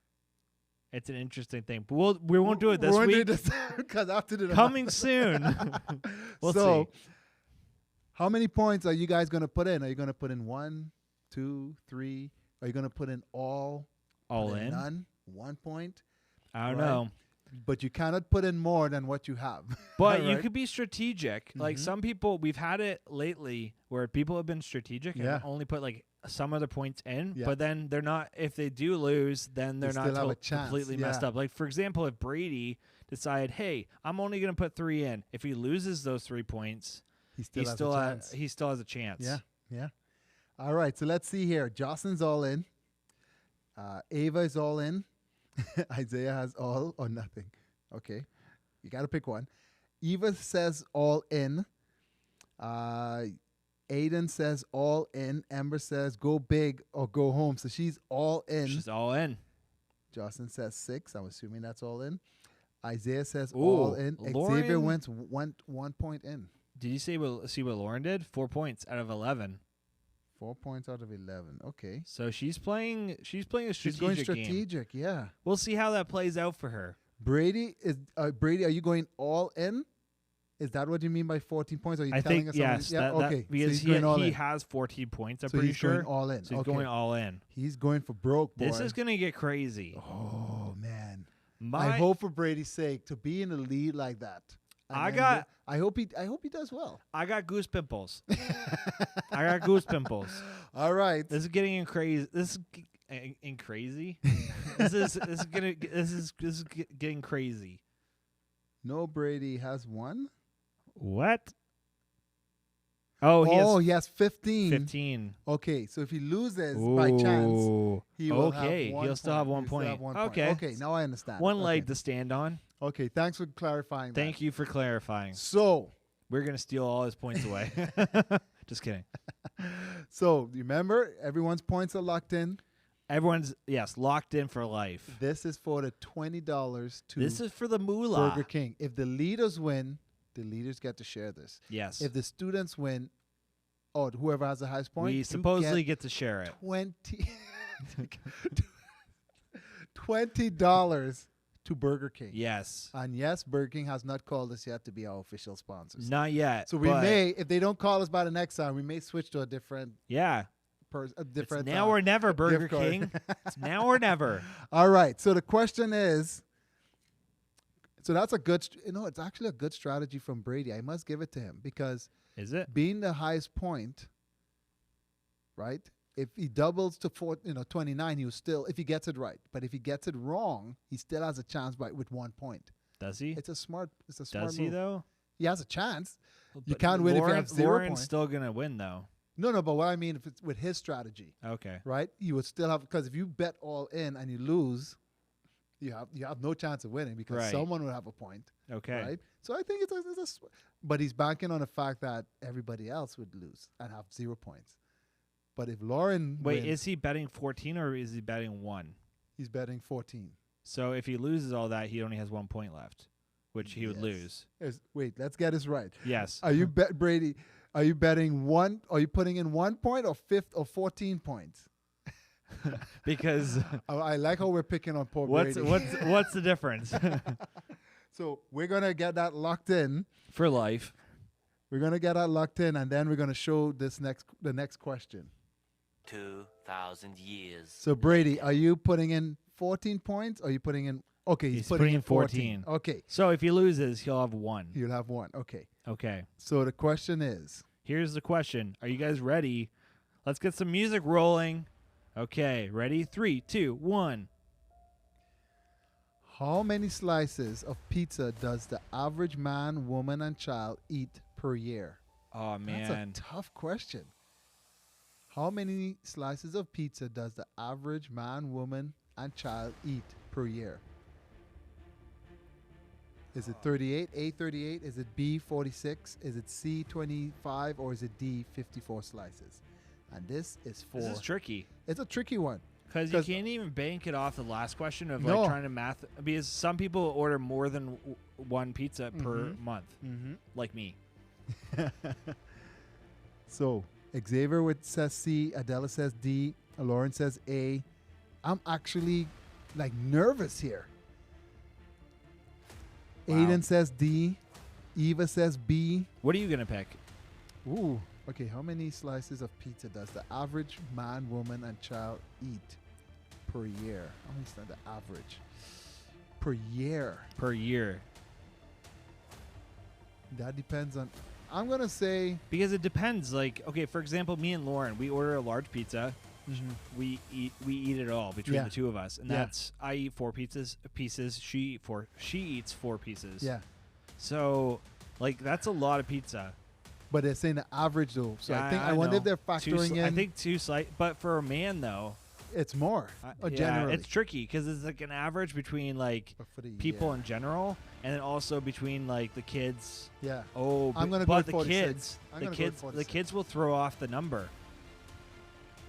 S3: It's an interesting thing. But we won't do it this
S2: we won't
S3: week.
S2: do this because I have to do the
S3: Coming
S2: math.
S3: soon. We'll
S2: so,
S3: see.
S2: how many points are you guys going to put in? Are you going to put in 1, 2, 3? Are you going to put in all?
S3: All
S2: put
S3: in.
S2: None? 1 point?
S3: I don't
S2: Right.
S3: know.
S2: But you cannot put in more than what you have.
S3: But you
S2: Right?
S3: could be strategic. Like
S2: Mhm.
S3: some people, we've had it lately where people have been strategic
S2: Yeah.
S3: and only put like some of the points in,
S2: Yeah.
S3: but then they're not. If they do lose, then
S2: They
S3: they're not
S2: still have a chance,
S3: completely messed
S2: yeah.
S3: up. Like for example, if Brady decided, hey, I'm only going to put 3 in. If he loses those 3 points,
S2: He still
S3: he
S2: has
S3: still
S2: a
S3: has,
S2: chance.
S3: he still has a chance.
S2: Yeah. All right. So let's see here. Jocelyn's all in. Ava is all in. Isaiah has all or nothing. Okay. You got to pick one. Eva says all in. Aiden says all in. Amber says go big or go home. So she's all in.
S3: She's all in.
S2: Jocelyn says 6. I'm assuming that's all in. Isaiah says all
S3: Ooh,
S2: in. Xavier
S3: Lauren-
S2: went 1 point in.
S3: Did you see what Lauren did? 4 points out of 11.
S2: 4 points out of 11. Okay.
S3: So she's playing a strategic
S2: She's going
S3: game.
S2: strategic. Yeah.
S3: We'll see how that plays out for her.
S2: Brady, are you going all in? Is that what you mean by 14 points? Are you
S3: I
S2: telling
S3: think
S2: us
S3: yes.
S2: something? Yeah,
S3: that-
S2: okay.
S3: because
S2: so he's going all
S3: he
S2: in.
S3: has 14 points. I'm
S2: So
S3: pretty
S2: he's
S3: sure.
S2: going all in.
S3: So he's
S2: okay.
S3: going all in.
S2: He's going for broke, boy.
S3: This is gonna get crazy.
S2: Oh man. I
S3: My
S2: hope for Brady's sake to be in the lead like that. And
S3: I
S2: then
S3: got-
S2: I hope he does well.
S3: I got goose pimples. I got goose pimples.
S2: All right.
S3: This is getting in crazy. This is in crazy. this is getting crazy.
S2: No, Brady has 1.
S3: What? Oh, he
S2: Oh,
S3: has
S2: he has 15.
S3: 15.
S2: Okay, so if he loses by chance,
S3: Ooh.
S2: he will
S3: Okay,
S2: have 1
S3: he'll still have
S2: point.
S3: 1
S2: He'll still have
S3: point.
S2: 1
S3: Okay.
S2: Okay, now I understand.
S3: One
S2: okay.
S3: leg to stand on.
S2: Okay, thanks for clarifying that.
S3: Thank you for clarifying.
S2: So,
S3: We're gonna steal all his points away. Just kidding.
S2: so remember, everyone's points are locked in.
S3: Everyone's locked in for life.
S2: This is for the $20 to
S3: This is for the moolah.
S2: Burger King. If the leaders win, the leaders get to share this.
S3: Yes.
S2: If the students win, or whoever has the highest point,
S3: we
S2: you
S3: supposedly
S2: get
S3: get to share it.
S2: $20 to Burger King.
S3: Yes.
S2: And yes, Burger King has not called us yet to be our official sponsors.
S3: Not yet.
S2: So we
S3: but
S2: may, if they don't call us by the next time, we may switch to a different
S3: Yeah.
S2: person.
S3: It's now or never, Burger
S2: card.
S3: King. It's now or never.
S2: All right. So the question is, so that's a good, it's actually a good strategy from Brady. I must give it to him because
S3: Is it?
S2: being the highest point, right? If he doubles to 29, he will still, if he gets it right. But if he gets it wrong, he still has a chance with 1 point.
S3: Does he?
S2: It's a smart
S3: Does he
S2: move.
S3: though?
S2: He has a chance. You
S3: But
S2: can't win if you have 0
S3: Lauren's
S2: points.
S3: still gonna win though.
S2: No, but what I mean, if it's with his strategy,
S3: Okay.
S2: right? You would still have, because if you bet all in and you lose, you have no chance of winning because
S3: Right.
S2: someone would have a point,
S3: Okay.
S2: right? So I think but he's banking on the fact that everybody else would lose and have 0 points. But if Lauren
S3: Wait,
S2: wins,
S3: is he betting 14 or is he betting 1?
S2: he's betting 14.
S3: So if he loses all that, he only has 1 point left, which he would
S2: Yes.
S3: lose.
S2: Wait, let's get this right.
S3: Yes.
S2: Are you Brady? Are you betting one? Are you putting in 1 point or 14 points?
S3: Because
S2: I like how we're picking on poor
S3: what's
S2: Brady.
S3: what's the difference?
S2: So we're gonna get that locked in.
S3: For life.
S2: We're gonna get that locked in, and then we're gonna show the next question.
S4: 2,000 years.
S2: So Brady, are you putting in 14 points? Or are you putting in? Okay,
S3: He's putting in 14.
S2: Okay,
S3: So if he loses, he'll have 1.
S2: you'll have 1. Okay.
S3: Okay.
S2: So the question is,
S3: Here's the question. Are you guys ready? Let's get some music rolling. Okay, ready? 3, 2, 1.
S2: how many slices of pizza does the average man, woman, and child eat per year?
S3: Oh man.
S2: That's a tough question. How many slices of pizza does the average man, woman, and child eat per year? Is it 38, A 38? Is it B 46? Is it C 25? Or is it D 54 slices? And this is for.
S3: This is tricky.
S2: It's a tricky one.
S3: Because you
S2: 'Cause-
S3: can't even bank it off the last question of
S2: No.
S3: like trying to math. Because some people order more than one pizza per
S2: Mhm.
S3: month,
S2: Mm-hmm.
S3: like me.
S2: So Xavier says C, Adela says D, Lauren says A. I'm actually like nervous here.
S3: Wow.
S2: Aiden says D, Eva says B.
S3: What are you gonna pick?
S2: Ooh, okay. How many slices of pizza does the average man, woman, and child eat per year? How many is the average per year?
S3: Per year?
S2: That depends on. I'm gonna say.
S3: Because it depends. Like, okay, for example, me and Lauren, we order a large pizza. We eat it all between
S2: Yeah.
S3: the two of us, and
S2: Yeah.
S3: that's I eat 4 pieces. She eats 4 pieces.
S2: Yeah,
S3: So, like, that's a lot of pizza.
S2: but they're saying the average though. So
S3: Yeah,
S2: I think I wonder if
S3: know.
S2: they're factoring in.
S3: I think 2 slight, but for a man though,
S2: it's more.
S3: yeah,
S2: Generally,
S3: it's tricky because it's like an average between like
S2: But for the
S3: people
S2: year.
S3: in general, and then also between like the kids.
S2: Yeah,
S3: Oh,
S2: I'm gonna go
S3: but
S2: with
S3: the
S2: 46.
S3: kids,
S2: I'm
S3: the
S2: gonna go with
S3: kids, the
S2: 46.
S3: kids will throw off the number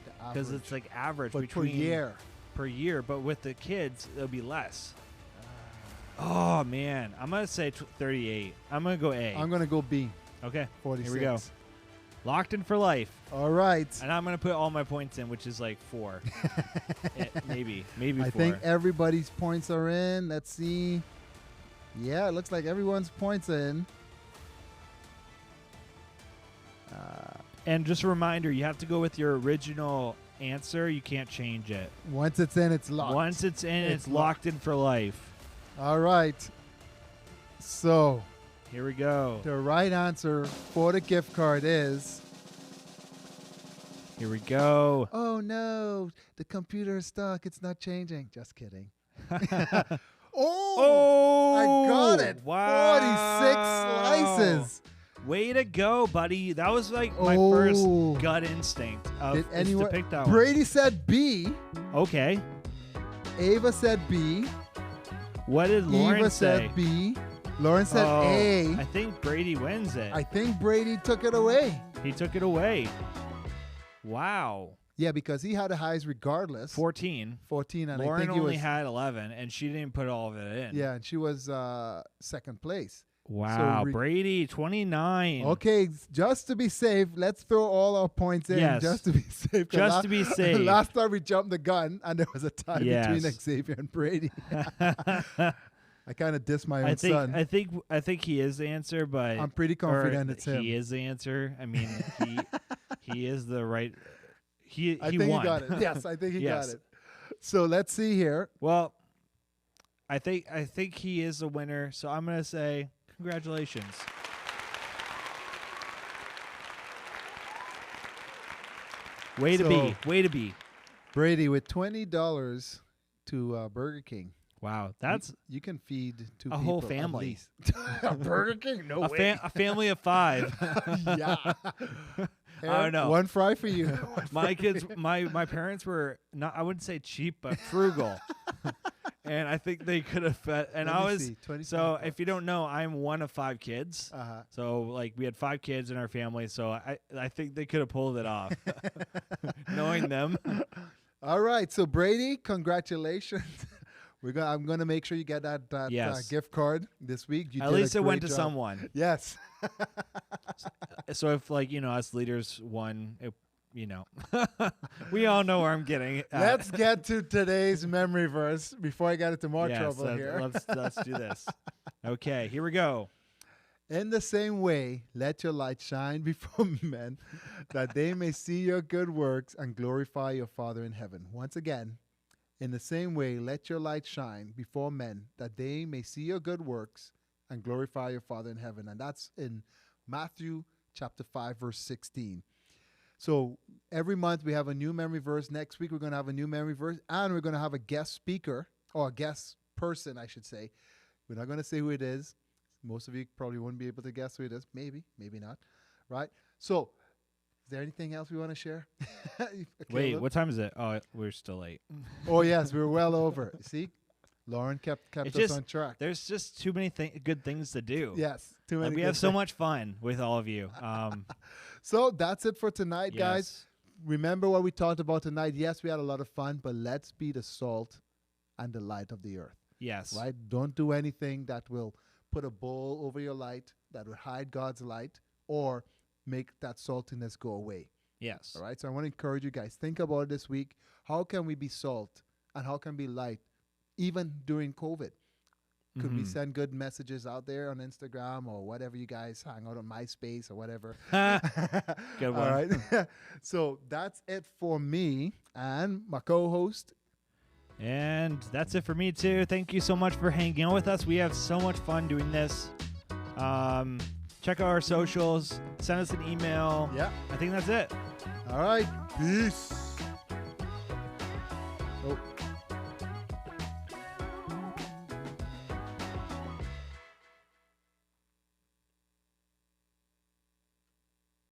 S2: the
S3: because
S2: average.
S3: it's like average
S2: but
S3: between
S2: per year.
S3: per year, but with the kids it'll be less. Oh man, I'm gonna say 38. I'm gonna go A.
S2: I'm gonna go B.
S3: Okay,
S2: 46.
S3: here we go. Locked in for life,
S2: All right.
S3: and I'm gonna put all my points in, which is like 4. maybe
S2: I
S3: 4.
S2: think everybody's points are in. Let's see. Yeah, it looks like everyone's points are in.
S3: And just a reminder, you have to go with your original answer. You can't change it.
S2: Once it's in, it's locked.
S3: Once it's in,
S2: It's
S3: it's locked in for life.
S2: All right. So
S3: Here we go.
S2: the right answer for the gift card is.
S3: Here we go.
S2: Oh no, the computer is stuck. It's not changing. Just kidding. Oh,
S3: Oh,
S2: I got it.
S3: Wow.
S2: 46 slices.
S3: Way to go, buddy. That was like my
S2: Oh.
S3: first gut instinct of
S2: Did
S3: is
S2: anyone?
S3: to pick that one.
S2: Brady said B.
S3: Okay.
S2: Ava said B.
S3: What did Lauren
S2: Eva
S3: say?
S2: said B. Lauren said
S3: Oh,
S2: A.
S3: I think Brady wins it.
S2: I think Brady took it away.
S3: He took it away. Wow.
S2: Yeah, because he had the highs regardless.
S3: 14.
S2: 14, and
S3: Lauren
S2: I think he
S3: only
S2: was.
S3: had 11, and she didn't put all of it in.
S2: Yeah, and she was second place.
S3: Wow.
S2: So
S3: Brady, 29.
S2: Okay, just to be safe, let's throw all our points in.
S3: Yes.
S2: Just to be safe. 'cause
S3: Just to be safe.
S2: Last time we jumped the gun, and there was a tie between
S3: Yes.
S2: Xavier and Brady. I kind of dissed my own
S3: I think
S2: son.
S3: I think he is the answer, but
S2: I'm pretty confident
S3: or
S2: it's him.
S3: He is the answer. I mean, he is the right. He
S2: I
S3: he
S2: think
S3: won.
S2: he got it. Yes, I think he
S3: Yes.
S2: got it. So let's see here.
S3: Well, I think he is a winner. So I'm gonna say congratulations. Way to be.
S2: So-
S3: Way to be.
S2: Brady with $20 to Burger King.
S3: Wow, that's
S2: You can feed two
S3: a
S2: people
S3: whole
S2: at
S3: family.
S2: least. Burger King? No
S3: a family of 5.
S2: yeah.
S3: I don't know.
S2: One fry for you.
S3: My kids, my parents were not, I wouldn't say cheap, but frugal. And I think they could have fed, and
S2: Let
S3: I
S2: me
S3: was,
S2: see, 25
S3: so if
S2: bucks.
S3: you don't know, I'm one of 5 kids.
S2: Uh-huh.
S3: So like we had 5 kids in our family. So I think they could have pulled it off. Knowing them.
S2: All right, so Brady, congratulations. I'm gonna make sure you get that
S3: Yes.
S2: gift card this week. You
S3: At
S2: did a
S3: least it went
S2: great
S3: to
S2: job.
S3: someone.
S2: Yes.
S3: So if like, us leaders won, we all know where I'm getting at.
S2: Let's get to today's memory verse before I get into more
S3: Yes,
S2: trouble here.
S3: Let's do this. Okay, here we go.
S2: In the same way, let your light shine before men, that they may see your good works and glorify your Father in heaven. Once again, in the same way, let your light shine before men, that they may see your good works and glorify your Father in heaven. And that's in Matthew chapter 5, verse 16. So every month we have a new memory verse. Next week we're going to have a new memory verse, and we're going to have a guest speaker, or a guest person, I should say. We're not going to say who it is. Most of you probably won't be able to guess who it is. Maybe, maybe not. Right? So, is there anything else we want to share?
S3: Wait,
S2: Caleb?
S3: what time is it? Oh, we're still late.
S2: Oh, yes, we're well over. See? Lauren kept
S3: It's
S2: us
S3: just-
S2: on track.
S3: There's just too many good things to do.
S2: Yes, too
S3: Like,
S2: many.
S3: we
S2: good
S3: have so
S2: things.
S3: much fun with all of you.
S2: So, that's it for tonight, guys.
S3: Yes.
S2: Remember what we talked about tonight. Yes, we had a lot of fun, but let's be the salt and the light of the earth.
S3: Yes.
S2: Right? Don't do anything that will put a bowl over your light, that will hide God's light, or make that saltiness go away.
S3: Yes.
S2: All right? So I want to encourage you guys, think about it this week. How can we be salt and how can we be light even during COVID? Could we
S3: Mhm.
S2: send good messages out there on Instagram or whatever you guys hang out on MySpace or whatever?
S3: Good
S2: All
S3: one.
S2: right. So that's it for me and my co-host.
S3: And that's it for me too. Thank you so much for hanging out with us. We have so much fun doing this. Check out our socials. Send us an email.
S2: Yeah.
S3: I think that's it.
S2: All right. Peace. Oh.